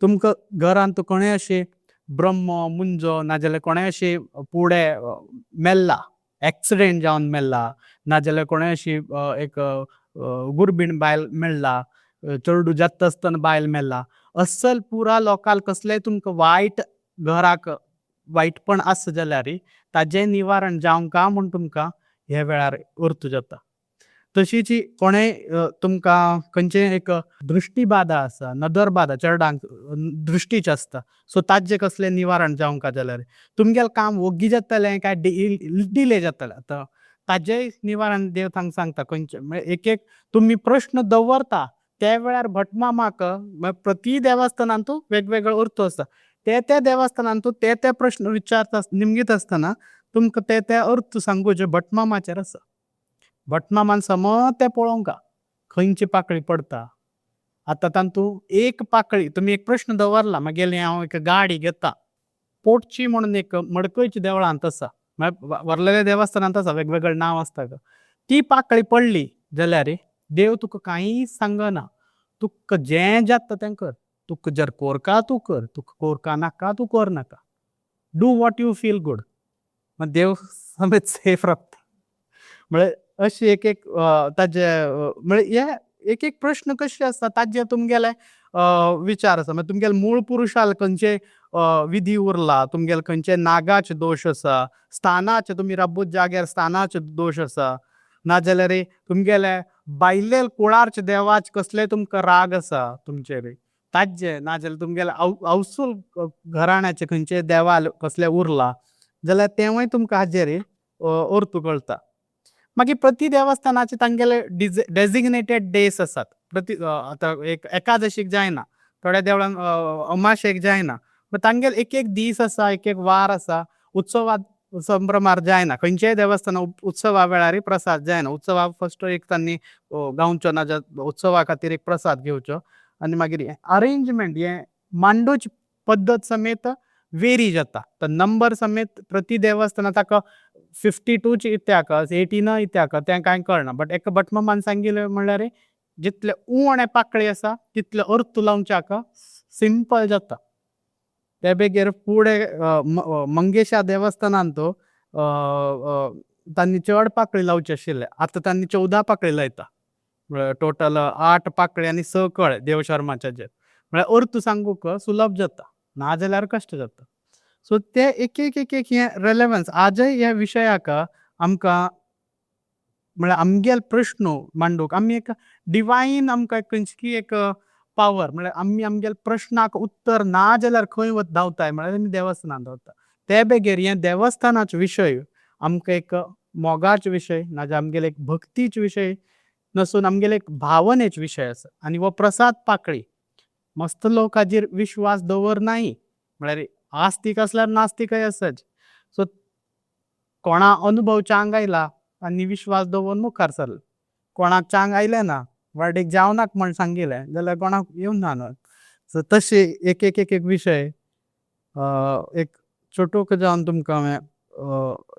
तुमकां घरांत कोणें अशें ब्रह्म मुंजो, नाजाल्यार कोणें अशें फुडें मेल्ला, एक्सिडेंट जावन मेल्ला, नाजाल्यार कोणें अशी एक गुरबीण बायल मेळ्ळा, चेडूं जाता आसतना बायल मेल्ला, अस्सल पुरा लोकाल कसलेंय तुमकां वायट घराक वायटपण आसा जाल्यार ताजें निवारण जावंका म्हूण तुमकां ह्या वेळार अर्थ जाता. तशीच कोणेय तुमकां खंयचेय एक दृश्टी बाधा आसा, नदर बाधा, चेडवांक दृश्टीच आसता, सो ताजें कसलें निवारण जावंका जाल्यार तुमगेलें काम वोग्गी जातलें काय डिले जातलें, आतां ताजेंय निवारण देव तांकां सांगता. खंयचें म्हळ्यार एक एक तुमी प्रश्न दवरता त्या वेळार भटमामाक प्रती देवस्थानांतू वेगवेगळो अर्थ आसता. त्या देवस्थानांतू ते प्रश्न विचारता निमगीत आसतना तुमकां ते अर्थ सांगूचे भटमामाचेर आसा. भटमामान समज तें पळोवंका खंयची पाकळी पडता. आतां तांतू एक पाकळी तुमी एक प्रश्न दवरला, मागीर हांव एक गाडी घेता, पोटची म्हणून एक मडकयच्या देवळांत आसा, म्हळ्यार व्हरलेल्या देवस्थानांत आसा, वेगवेगळे नांव आसता. ती पाकळी पडली जाल्यार देव तुका कांय सांगना, तुका जें जाता तें कर. तुका जर कोरका तूं कर, तुका कोरका नाका तूं कर नाका, do what you feel good. मग देव समेत सेफ राखता. म्हळ्यार अशी एक ताजे म्हळ्यार हे एक प्रश्न कशे आसता ताजे तुमगेले विचार आसा. मागीर तुमगेले मूळ पुरुशाल खंयचे विधी उरला, तुमगेले खंयचे नागाचे दोश आसा, स्थानाचे तुमी राबूत जाग्यार स्थानाचे दोश आसा, नाजाल्यार तुमगेले बायलेल कुळारचे देवाचे कसले तुमकां राग आसा तुमचेर ताजे, नाजाल्यार तुमगेले अवसूल घराण्याचे खंयचे देवाल कसले उरला जाल्यार तेवूय तुमकां हाजेर अर्थ कळटा. मागीर प्रती देवस्थानाचे तांगेले डेजिग्नेटेड डेस आसात. आतां एक एकादशीक जायना, थोड्या देवळान अमाशेक जायना, तांगेले एक एक दीस आसा, एक एक वार आसा. उत्सवात संभ्रमार जायना, खंयचेय देवस्थाना उत्सवा वेळार प्रसाद जायना. उत्सवा फर्स्ट एक तांणी गावचो, नाजाल्यार उत्सवा खातीर एक प्रसाद घेवचो, आनी मागीर अरेंजमेंट हे मांडूची पद्दत समेत वेरी जाता. तर नंबर समेत प्रती देवस्थाना ताका 52 इत्याक 18 इत्याक तें कांय कळना, बट एका भटमामान सांगिल्लें म्हणल्यार जितले उणे पाकळी आसा तितले अर्थ लावच्याक सिंपल जाता. ते बेगीर फुडें मंगेशा देवस्थानांत तांणी चड पाकळी लावची आशिल्ले, आतां तांणी 14 पाकळी लायता. टोटल 8 पाकळी आनी 6 कळे देव शर्माचे. म्हळ्यार अर्थ सांगूक सुलभ जाता नाजाल्यार कश्ट जाता. सो ते एक एक एक एक हे रेलेवन्स आजय ह्या विशयाक आमकां म्हळ्यार आमगेले प्रश्न मांडूक आमी एक डिवायन आमकां खंयची एक पावर म्हळ्यार आमी आमगेले प्रश्नाक उत्तर ना जाल्यार खंय धांवताय म्हळ्यार आमी देवस्थानांत धांवता. ते बेगीर हे देवस्थानाचो विशय आमकां एक मोगाचो विशय नाजाल्यार आमगेले एक भक्तीचो विशय नसून आमगेले एक भावनेचो विशय आसा. आनी हो प्रसाद पाकळी मस्त लोक हाजेर विश्वास दवरनाय म्हळ्यार आस्तीक आसल्यार नास्तिकय आसच. सो कोणा अनुभव चांग आयला आनी विश्वास दवरून मुखार सरले. कोणाक चांग आयले ना वाटेक जावनाक म्हण सांगिल्लें जाल्यार कोणाक येवं ना. सो तशे एक एक एक एक विशय एक छोटूक जावन तुमकां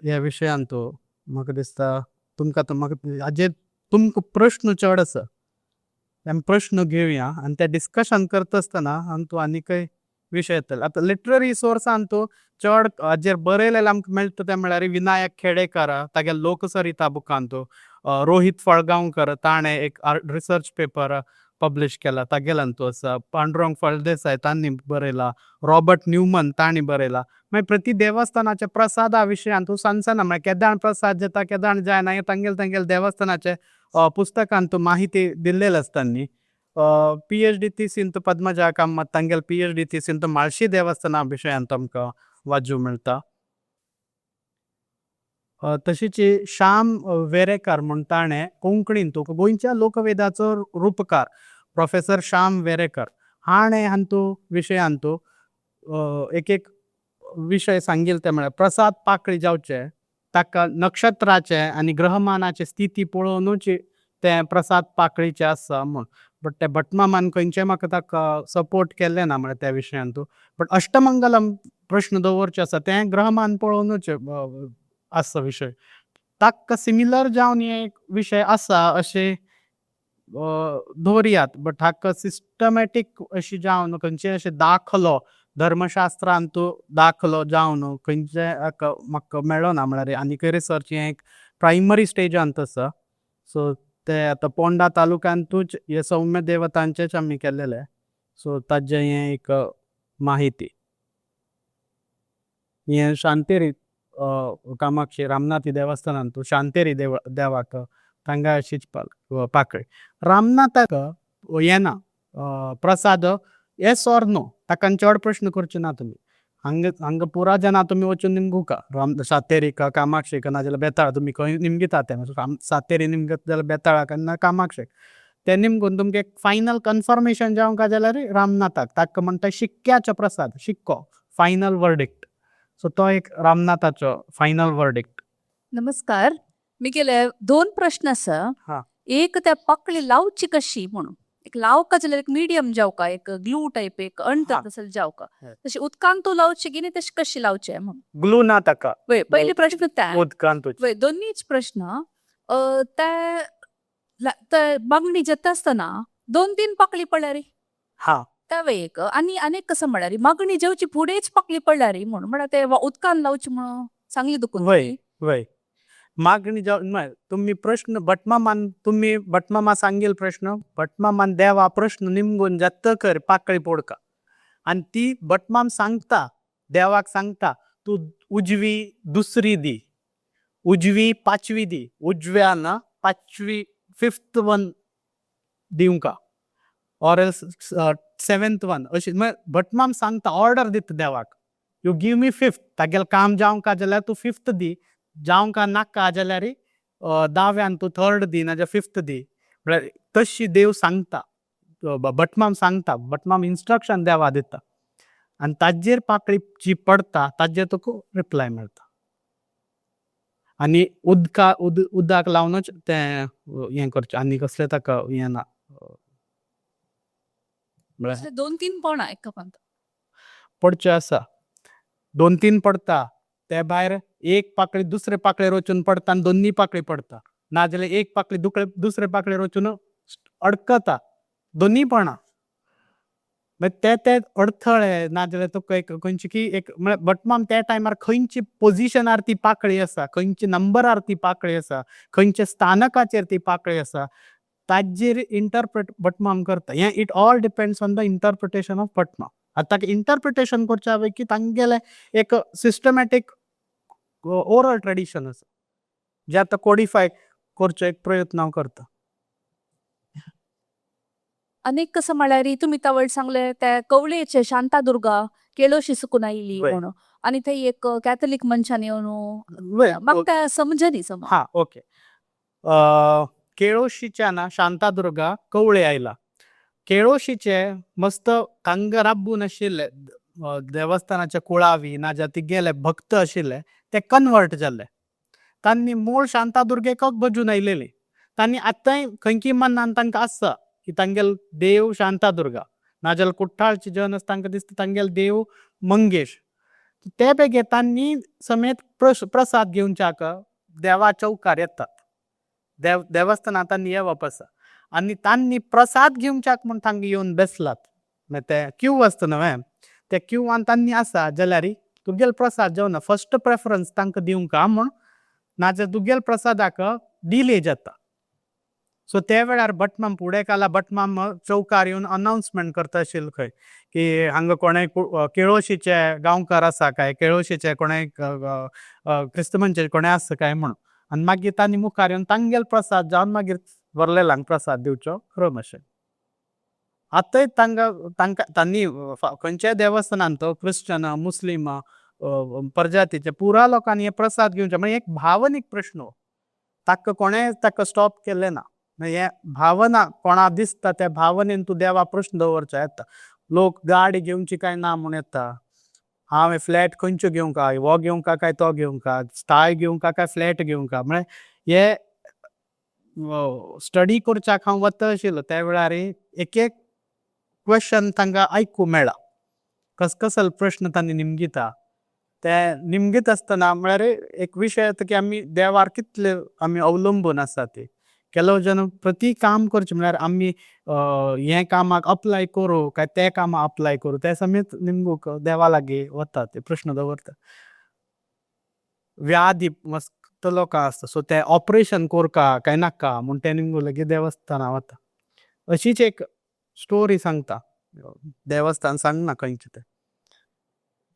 ह्या विशयांत म्हाका दिसता तुमकां म्हाका हाजेर तुमकां प्रश्न चड आसा ते आमी प्रश्न घेवया आनी ते डिस्कशन करता आसतना हातूंत आनीकय विशय येतले. आतां लिटररी सोर्सान चड हाजेर बरयलेलें आमकां मेळटा तें म्हळ्यार विनायक खेडेकार तागे लोकसरिता बुकांत रोहित फळगांवकर ताणें एक रिसर्च पेपर पब्लीश केला तागेल्यान तो आसा. पांडुरंग फळदेसाय तांणी बरयला. रॉबर्ट न्यूमन तांणी बरयला. मागीर प्रति देवस्थानाच्या प्रसादा विशयांत सनसना म्हळ्यार केदार प्रसाद जाता केदार जायना हे तांगेले देवस्थानाचे पुस्तकांत माहिती दिल्लेली आसता न्ही. PhD थिसींत पद्मजा कामत तांगेले PhD थिसींत माळशी देवस्थाना विशयांत आमकां वाचूंक मेळटा. तशीच श्याम वेरेकार म्हूण ताणें कोंकणींत गोंयच्या लोकवेदाचो रूपकार प्रोफेसर श्याम वेरेकर हाणें हातूंत विशयांत एक एक विशय सांगिल्ले ते म्हळ्यार प्रसाद पाकळी जावचे ताका नक्षत्राचे आनी ग्रहमानाचे स्थिती पळोवनूच ते प्रसाद पाकळीचे आसा म्हूण. बट ते भटमामान खंयचें म्हाका ताका सपोर्ट केल्लें ना म्हळ्यार त्या विशयांत. बट अष्टमंगलम प्रश्न दवरचे आसा तें ग्रहमान पळोवनूच आसा विशय. ताका सिमिलर जावन हे एक विशय आसा अशें दवरयात. बट हाका सिस्टमॅटीक अशी जावन खंयचें अशें दाखलो धर्मशास्त्रांत दाखलो जावन खंयचे हाका म्हाका मेळ्ळो ना म्हळ्यार आनीकय रिसर्च हें एक प्रायमरी स्टेजांत आसा. सो ते आतां पोंडा तालुक्यांतूच हे सौम्य देवतांचेच आमी केल्लेले. सो ताजें हें एक माहिती हें शांतेरी कामाक्षी रामनाथी देवस्थानांत शांतेरी देवाक तांगा अशीच पाकळी. रामनाथाक येना प्रसाद येस ऑर नो ताका चड प्रश्न करचे ना तुमी. हांगा पुरा जना तुमी वचून निमगुका सातेरीक कामाक्षीक नाजाल्यार बेताळ तुमी खंय निमगिता तें सातेरी निमगत जाल्यार बेताळाक ना कामाक्षीक ते निमगून तुमकां एक फायनल कन्फर्मेशन जावंक जाल्यार रामनाथाक ताका म्हणटा शिक्क्याचो प्रसाद शिक्को फायनल वर्डिक्ट. सो तो एक रामनाथाचो फायनल वर्डिक्ट. नमस्कार. म्हगेले 2 प्रश्न आसा. हा. एक त्या पाकळी लावची कशी म्हणून एक लावका जाल्यार एक मिडियम जावका एक ग्लू टायप एक अंत हा. तसं जावका हय. तशी उदकांत तूं लावची की न्ही तशी कशी लावचे म्हणून. ग्लू ना ताका वय पयली प्रश्न ते उदकांतूच. वय दोनीच प्रश्न ते मागणी जाता आसतना 2-3 पाकळी पडल्यार हा त्या एक आणि अनेक कसं म्हळ्यार मागणी जेवची फुडेंच पाकळी पडल्यार म्हणून म्हळ्यार ते उदकान लावची म्हणून सांगली दुखून वय वय मागणी जावन तुम्ही प्रश्न भटमामान तुम्ही भटमामा सांगेल प्रश्न भटमामान देवा प्रश्न निमगून जातकर पाकळी पोडका आणि ती भटमाम सांगता देवाक सांगता तू उजवी दुसरी दी उजवी पाचवी दी उजव्यान पाचवी 5th वन दिवंका ऑर एल्स 7th वन अशी भटमाम सांगता ऑर्डर दिता देवाक यू गिव मी 5th तागेलें काम जावंका जाल्यार तूं 5th दी जावंका नाका जाल्यार 10व्यान तूं 3rd दी नाजाल्यार 5th दी म्हळ्यार तशी देव सांगता भटमाम सांगता भटमाम इन्स्ट्रक्शन देवा दिता आनी ताजेर पाकळी जी पडटा ताजेर तुका रिप्लाय मेळटा आनी उदकाक लावनूच तें हें करचें आनी कसलें ताका हें ना म्हळ्यार 2-3 पोणा एका पंत पडचे आसा 2-3 पडटा ते भायर एक पाकळी दुसरे पाकळेर वचून पडटा आनी दोनी पाकळी पडटा नाजाल्यार एक पाकळी दुसरे पाकळेर वचून अडकता दोनी पडना ते अडथळे नाजाल्यार तुका एक खंयची की एक म्हळ्यार भटमाम त्या टायमार खंयची पोजिशनार ती पाकळी आसा खंयची नंबरार ती पाकळी आसा खंयच्या स्थानकाचेर ती पाकळी आसा ताजेर इंटरप्रेट भटमाम करता हें it all depends on the interpretation of भटमाम. आतां इंटरप्रिटेशन करच्या पैकी तांगेले एक सिस्टमॅटीक ओरल ट्रेडिशन आसा जे आतां कोडिफाय करचो एक प्रयत्न हांव करता. अनेक कसं म्हळ्यार तुमी त्या सांगले ते कवळेचे शांतादुर्गा केळोशी सुकून आयली वय. म्हणून आणि थंय एक कॅथलिक मनशान येवन वय, म्हाका ते समजनी सम हा ओके. केळोशीच्या ना शांतादुर्गा कवळे आयला. केळोशीचे मस्त तांग राबून आशिल्ले देवस्थानाचे कुळावी ना जाती गेले भक्त आशिल्ले ते कन्वर्ट जाल्ले. तांणी मूळ शांतादुर्गेकच भजून आयलेली. तांणी आतांय खंयकी मनान तांकां आसा की तांगेल देव शांतादुर्गा नाजाल्यार कुठ्ठाळची जन आसा तांकां दिसता तांगेल देव मंगेश. ते बेगे तांणी समेत प्रसाद घेवच्याक देवा चौकार येतात. देवस्थानांत तांणी येवप आसा आनी तांणी प्रसाद घेवच्याक म्हूण तांकां येवन बसलात. मागीर ते क्यू आसता न्हय ते क्यूवान तांणी आसा जाल्यार तुगेल प्रसाद जेवना फर्स्ट प्रेफरन्स तांकां दिवंक म्हूण नाजाल्यार तुगेल प्रसादाक डिले जाता. सो त्या वेळार भटमाम फुडें काला भटमाम चौकार येवन अनाउन्समेंट करता आशिल्लो खंय की हांगा कोणें केळोशीचे गांवकार आसा काय केळोशीचे कोणें क्रिस्तमांचे कोणें आसा काय म्हणून आनी मागीर तांणी मुखार येवन तांगेल प्रसाद जावन मागीर वरलेल्यांक प्रसाद दिवचो क्रम अशें. आतांय तांणी खंयच्याय देवस्थानांत तो क्रिश्चन मुस्लीम प्रजातीचे पुरा लोकांनी हे प्रसाद घेवचे म्हणजे एक भावनीक प्रश्न हो. ताका कोणें ताका स्टॉप केल्लें ना. हे भावना कोणा दिसता त्या भावनेन तूं देवा प्रश्न दवरचो येता. लोक गाडी घेवची काय ना म्हूण येता. हांव फ्लॅट खंयच्यो घेवंका हो घेवंका काय तो घेवंका स्टाय घेवंका काय फ्लॅट घेवंका म्हळ्यार हे स्टडी करच्याक हांव वता आशिल्लो त्या वेळार एक एक क्वेश्चन तांकां आयकूंक मेळ्ळा. कसले प्रश्न तांणी निमगिता ते निमगीत आसतना म्हळ्यार एक विशय येता की आमी देवार कितले आमी अवलंबून आसा ते. केलो जन प्रती काम करचें म्हळ्यार आमी हे कामाक अप्लाय करूं काय ते कामाक अप्लाय करूं ते समेत निमगूक देवा लागीं वता ते प्रश्न दवरता. व्याधी मस्त लोकां आसता सो ते ऑपरेशन कोरका काय नाका म्हूण ते निमगू लेगीत देवस्थानां वता. अशीच एक स्टोरी सांगता. देवस्थान सांगना खंयचे ते.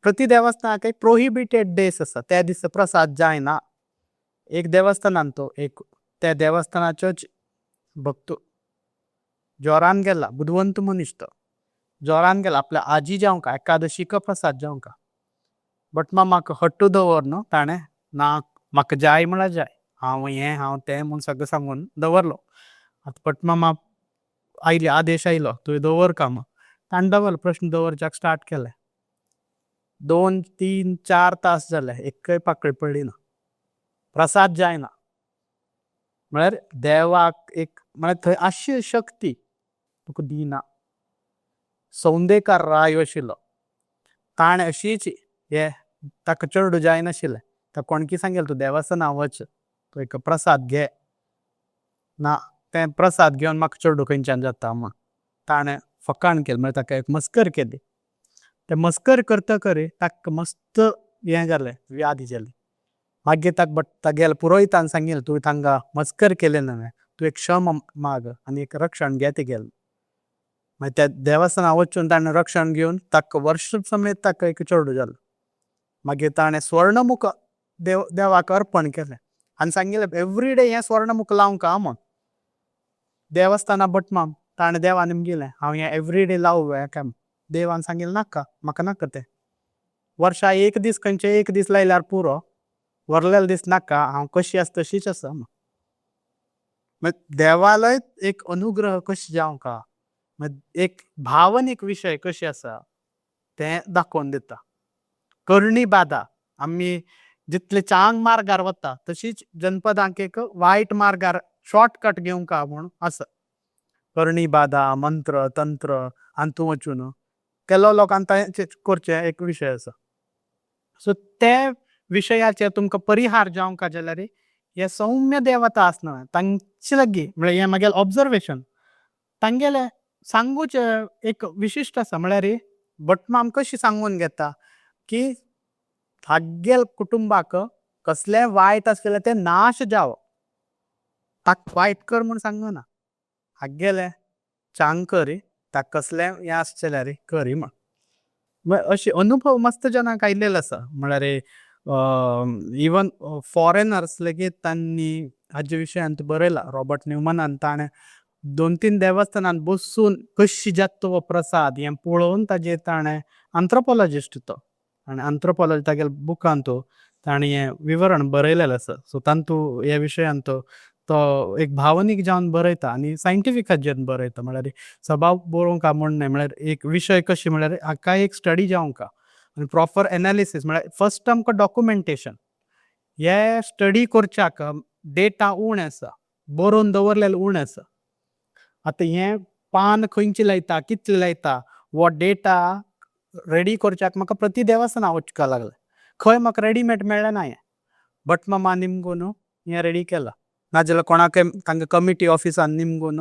प्रति देवस्थानाक एक प्रोहिबिटेड डेस आसा त्या दिसा प्रसाद जायना. एक देवस्थानान तो एक त्या देवस्थानाचोच भक्त जोरान गेला बुदवंत मनीस तो जोरान गेला आपल्या आजी जावंका एकादशीक प्रसाद जावंका. भटमामाक हट्टू दवर न्हू ताणें ना म्हाका जाय म्हळ्यार जाय हांव हें हांव तें म्हूण सगळें सांगून दवरलो. आतां भटमामा आयली आदेश आयलो तुवें दवरका म्हूण ताणें दवरलो प्रश्न दवरच्याक स्टार्ट केलें. 2, 3, 4 तास जाले एक्कय पाकळी पडली ना प्रसाद जायना. म्हळ्यार देवाक एक म्हळ्यार थंय आशी शक्ती तुका दिना. सौंदेकार राय आशिल्लो ताणें अशीच हे ताका चड जायनाशिल्लें ताका कोणकी सांगलें तूं देवस्थाना वच तूं एक प्रसाद घे ना तें प्रसाद घेवन म्हाका चड खंयच्यान जाता म्हूण ताणें फकाण केलें म्हळ्यार ताका एक मस्कर केली. ते मस्कर करता करी ताका मस्त हें जालें व्याधी जाली. मागीर तागेल्या पुरोहितान सांगिल्लें तुवें तांकां मस्कर केलें न्हय तूं एक क्षम माग आनी एक रक्षण घे तेगेलें. मागीर त्या देवस्थाना वचून ताणें रक्षण घेवन ताका वर्स समेत ताका एक चड जालो. मागीर ताणें स्वर्णमुख देवाक अर्पण केलें आनी सांगिल्लें एवरीडे हें स्वर्णमुख लावंका म्हूण. देवस्थाना भटमाम ताणें देवान निमगिलें हांव हें एवरीडे लावूं हें देवान सांगिल्लें नाका म्हाका नाका तें. वर्सा एक दीस खंयचे एक दीस लायल्यार पुरो व्हरलेलो दीस नाका हांव कशी आसा तशीच आसा. मागीर देवालय एक अनुग्रह कशें जावंका एक भावनीक विशय कशें आसा तें दाखोवन दिता. करणी बादा आमी जितले चांग मार्गार वता तशीच जनपदांक एक वायट मार्गार शॉर्टकट घेवंका म्हूण आसा. करणी बादा मंत्र तंत्र हातूं वचून केलो लोकांक तें करचें एक विशय आसा. सो ते विशयाचेर तुमकां परिहार जावंका जाल्यार हे सौम्य देवता आसना तांचे लागीं म्हळ्यार हें म्हगेलें ऑब्जर्वेशन तांगेलें सांगूचे एक विशिश्ट आसा. म्हळ्यार भटमाम कशी सांगून घेता की थागेल कुटुंबाक कसलें वायट आसलेलें तें नाश जावप ताका वायट कर म्हूण सांगना आगेले चांग करी ताका कसलें हें आसचेलें रे करी म्हण अशे अनुभव मस्त जनाक आयिल्ले आसा म्हळ्यार इवन फॉरेनर्स लेगीत तांणी हाजे विशयांत बरयलां रॉबर्ट न्यूमनान ताणें 2-3 देवस्थानांत बसून कशी जाता हो प्रसाद हें पळोवन ताजेर ताणें आंथ्रोपॉलॉजिस्ट तो आनी आंथ्रोपॉलॉजी तागेल्या बुकान ताणें हें विवरण बरयलेलें आसा सो तांतू हे विशयांत तो एक भावनीक जावन बरयता आनी सायंटिफीक हाजेर बरयता म्हळ्यार सभाव बरोवंक म्हण न्हय म्हळ्यार एक विशय कशी म्हळ्यार हाका एक स्टडी जावंक आनी प्रॉपर एनालिसीस म्हळ्यार फर्स्ट आमकां डॉक्युमेंटेशन हे स्टडी करच्याक डेटा उणें आसा बरोवन दवरलेलें उणें आसा आतां हें पान खंयचें लायता कितलें लायता वो डेटा रेडी करच्याक म्हाका प्रति देवस्थाना वचपाक लागलें खंय म्हाका रेडीमेड मेळ्ळें ना हें भट मामा निमगून हें रेडी केलां नाजाल्यार कोणाकय तांकां कमिटी ऑफिसान निमगून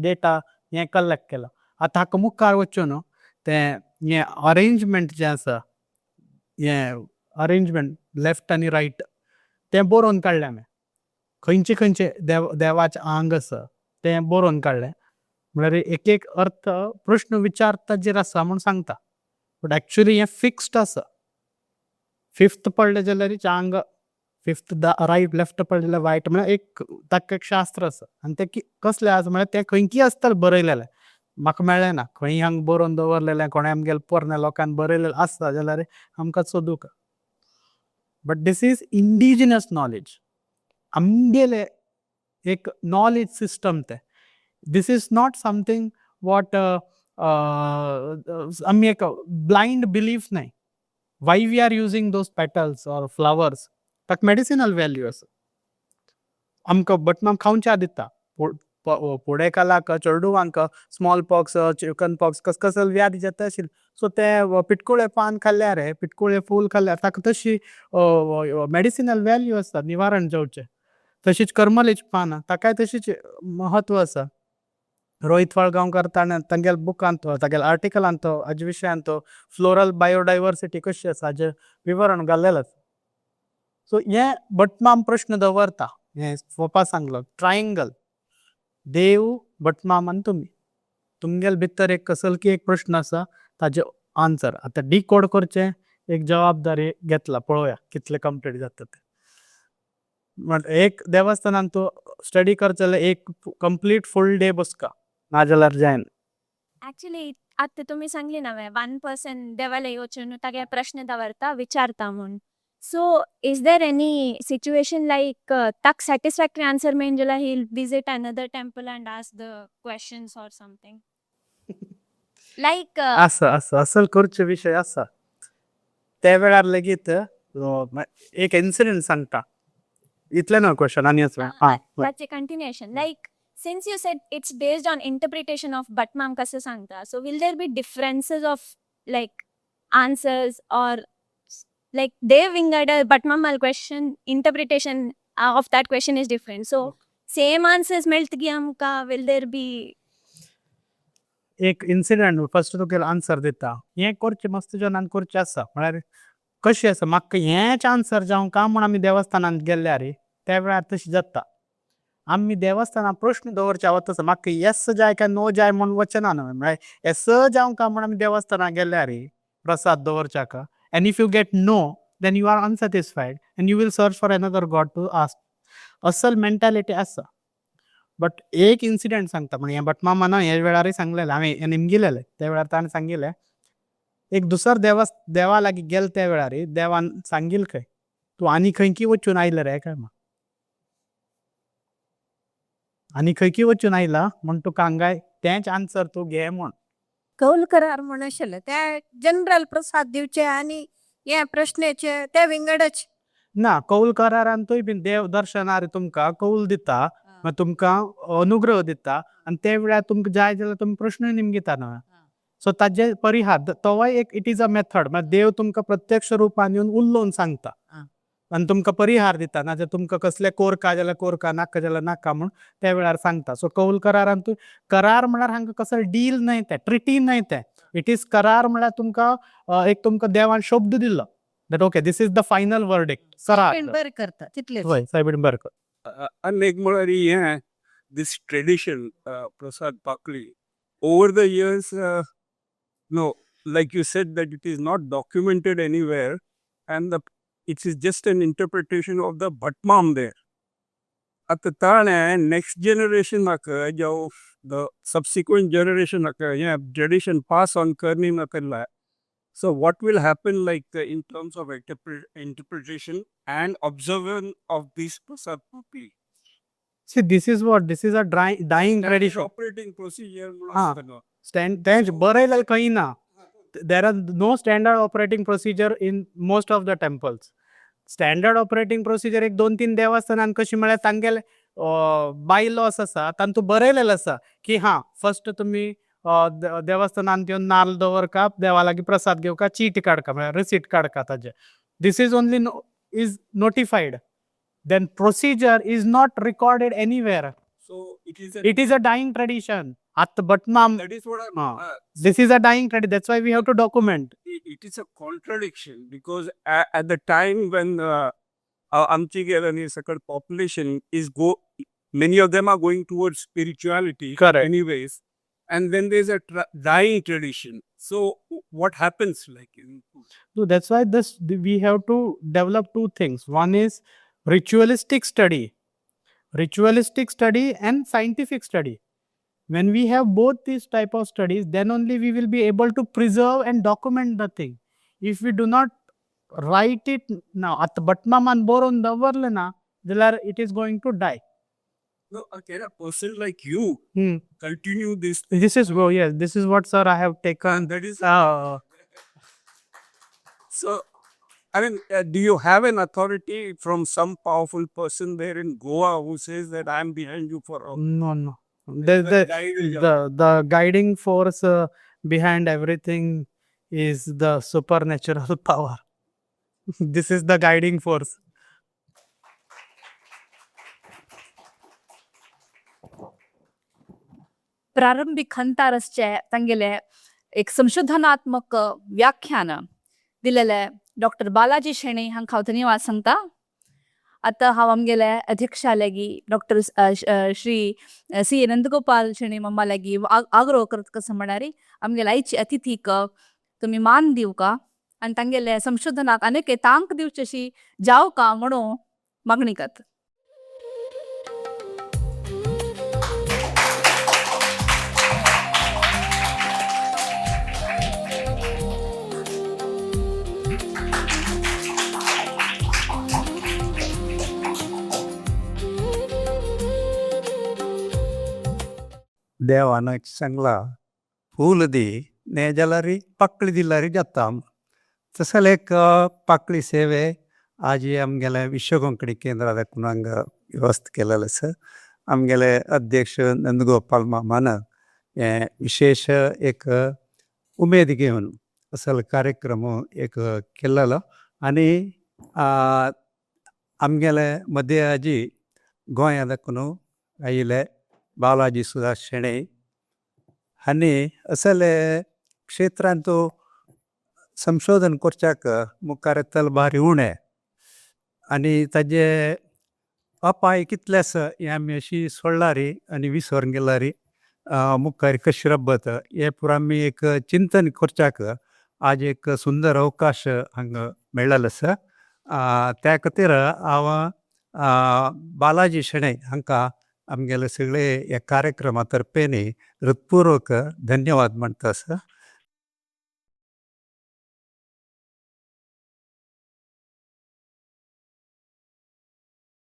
डेटा हें कलेक्ट केलां आतां हाका मुखार वचून तें हें अरेंजमेंट जें आसा हें अरेंजमेंट लेफ्ट आनी रायट तें बरोवन काडलें हांवें खंयचे खंयचे देवाचें आंग आसा तें बरोवन काडलें म्हळ्यार एक एक अर्थ प्रश्न विचार ताजेर आसा म्हूण सांगता बट एक्चुली हें फिक्स्ड आसा फिफ्थ पडलें जाल्यार आंग फिफ्थ रायट लेफ्ट पडलें जाल्यार वायट म्हळ्यार एक ताका एक शास्त्र आसा आनी तें कसलें आसा म्हळ्यार तें खंयकी आसतलें बरयलेलें म्हाका मेळ्ळें ना खंय हांगा बरोवन दवरलेलें कोणें आमगेल्या पोरण्या लोकांन बरयलेलें आसता जाल्यार आमकां सोदूंक but this is indigenous knowledge आमगेलें एक नॉलेज सिस्टम तें this is not something what आमी एक ब्लायंड बिलीफ न्हय why we are using those petals or flowers ताका मेडिसिनल वॅल्यू आसा आमकां बटमाम खावच्या दिता फुडें कालाक चेडूवांक स्मॉल पॉक्स चिकन पॉक्स कसले व्याधी जाता आशिल्ली सो ते पिटकुळे पान खाल्ल्यार पिटकुळे फूल खाल्ल्यार ताका तशी मेडिसिनल वॅल्यू आसा निवारण जावचें तशीच करमलीची पानां ताकाय तशीच महत्व आसा रोहित फळगांवकर तांगेल्या बुकांत तागेल्या आर्टिकलांत हाजे विशयांत फ्लोरल बायोडायवर्सिटी कशी आसा हाजें विवरण घाल्लेलें आसा सो हें भटमाम प्रश्न दवरता हें पप्पा सांगलो ट्रायंगल देव भटमाम आनी तुमगेले भितर एक कसलकी एक प्रश्न आसा ताजें आन्सर आतां डिकोड करचें एक जबाबदारी घेतला पळोवया कितलें कंप्लीट जाता तें एक देवस्थानांत तूं स्टडी करता जाल्यार एक कंप्लीट फूल डे बसका नाजाल्यार जायना ऍक्च्युली आता तुम्ही सांगली नव्हे 1% देवाला येवचून तागे प्रश्न दवरता विचारता म्हूण so is there any situation like ताक सॅटिस्फॅक्टरी आन्सर मेळून जाल्यार he visit another temple and ask the questions or something like आसा असल करचे विशय आसा त्या वेळार लेगीत एक इन्सिडेंट सांगता इतलें न्हय क्वेश्चन आनी that's a continuation like since you said it's based on interpretation of Bhatmam कसं सांगता so will there be differences of like answers or like Dev Vingada Bhatmam question interpretation of that question is different so same answers मेळटगी आमकां will there be एक incident first तुगेलो answer दिता हें करचें मस्त जनान करचें आसा म्हळ्यार कशें आसा म्हाका हेंच आन्सर जावंका म्हूण आमी देवस्थानांत गेल्यार त्या वेळार तशें जाता आमी देवस्थानांत प्रश्न दवरच्या वता म्हाका येस जाय काय नो जाय म्हूण वचना न्हय म्हळ्यार येस जावंका म्हूण आमी देवस्थानांत गेल्यार प्रसाद दवरच्याक and if you get no then you are unsatisfied and you will search for another god to ask असल मेंटॅलिटी आसा बट एक इन्सिडेंट सांगता म्हणजे हें भटमामान हे वेळारय सांगलेलें हांवें निमगिलेलें त्या वेळार ताणें सांगिल्लें एक दुसर देवा लागीं गेले त्या वेळार देवान सांगिल्लें खंय तूं आनी खंयकी वचून आयला रे काय आनी खंयकी वचून आयला म्हण तुका हांगाय तेंच आन्सर तूं घे म्हण कौल करार म्हण आशिल्लें त्या जनरल प्रसाद दिवचे आनी हे प्रश्नाचे ते विंगडच ना कौल करारांतूय बीन देव दर्शनार तुमकां कौल दिता तुमकां अनुग्रह दिता आनी त्या वेळार तुमकां जाय जाल्यार तुमी प्रश्न निमगिता न्हय सो ताजे परिहार तोवय एक इट इज अ मेथड म्हळ्यार देव तुमकां प्रत्यक्ष रुपान येवन उलोवन सांगता आनी तुमकां परिहार दिता नाजाल्यार तुमकां कसलें कोरका जाल्यार कोरका नाका जाल्यार नाका म्हूण त्या वेळार सांगता सो कौल करारांतूय करार म्हळ्यार हांगा कसलो डील न्हय तें ट्रिटी न्हय तें इट इज करार म्हळ्यार तुमकां एक तुमकां देवान शब्द दिल्लो that okay this is the final verdict करार बरें करता तितलें हय सायबीण बरें कर अनेक म्हळ्यार हें this tradition, Prasad Pakli, over the years, no, like you said, that it is not documented anywhere, and it is just an interpretation of the Bhatmam there. At the time, next generation, the subsequent generation, tradition pass on karni na karla. So what will happen, like in terms of interpretation and observance of this Prasad Pakli? See, this is a dying tradition. Operating procedure. Ah. त्यांचे बरं काही ना. There are no standard operating procedure in most of the temples. Standard operating procedure एक 2-3 देवस्थानान कशी म्हळ्यार तांगेले by loss आसा तांतू बरयलेलो आसा की हां फर्स्ट तुम्ही देवस्थानान येवन नाल्ल दवरका देवा लागीं प्रसाद घेवका चीट काडका म्हळ्यार रिसीट काडका ताजे. This is only is notified. Then procedure is not recorded anywhere. So It is a dying tradition. At Bhatmam, that is what this is a dying tradition. That's why we have to document. it is a contradiction, because at the time when Amchige and his population is many of them are going towards spirituality. Correct. Anyways, and then there's a dying tradition. So what happens, like? So that's why we have to develop two things. One is ritualistic study and scientific study. When we have both these type of studies, then only we will be able to preserve and document the thing. If we do not write it now, at Bhatmaman boron davarle na, it is going to die. No, can a person like you continue this? This is this is what, sir, I have taken. And that is so. I mean, do you have an authority from some powerful person there in Goa who says that I'm behind you for all? No. The guiding force behind everything is the supernatural power. This is the guiding force. प्रारंभिक हंतारसचे तांगेले एक संशोधनात्मक व्याख्यान दिलेले doctor Balaji शेणे हांकां हांव धन्यवाद सांगता. आतां हांव आमगेले अध्यक्षा लागीं डॉक्टर श्री सी नंदगोपाल शेणे मम्मा लागीं आग्रह करत कसं म्हणल्यार आमगेले आयची अतिथीक तुमी मान दिवका आनी तांगेले संशोधनाक आनीक तांक दिवची अशी जावका म्हणून मागणी करता. देवानं चांगला फूल दी ने जाल्यार पाकळी दिल्यार जाता. तसं एक पाकळी सेवे आज आमगेले विश्व कोंकणी केंद्रा कुणांग व्यवस्था केलेलं आसा. आमगेले अध्यक्ष नंदगोपाल मामान हे विशेष एक उमेद घेवन असल कार्यक्रम एक केलेलो आनी आमगेले मध्य आजी गोंया दाखून आयिल्ले बालाजी सुदास शेणे हांणी असले क्षेत्रांत संशोधन करच्याक मुखार येतले भारी उणें आनी ताजे अपाय कितले आसा हें आमी अशी सोडलारी आनी विसरून गेलारी मुखार कशी रब्बत हे पुरो आमी एक चिंतन करच्याक आज एक सुंदर अवकाश हांगा मेळ्ळेलो आसा. त्या खातीर हांव बालाजी शेणे हांकां आमगेले सगळे ह्या कार्यक्रमा तर्फेनी हृदयपूर्वक धन्यवाद म्हणटा आसा.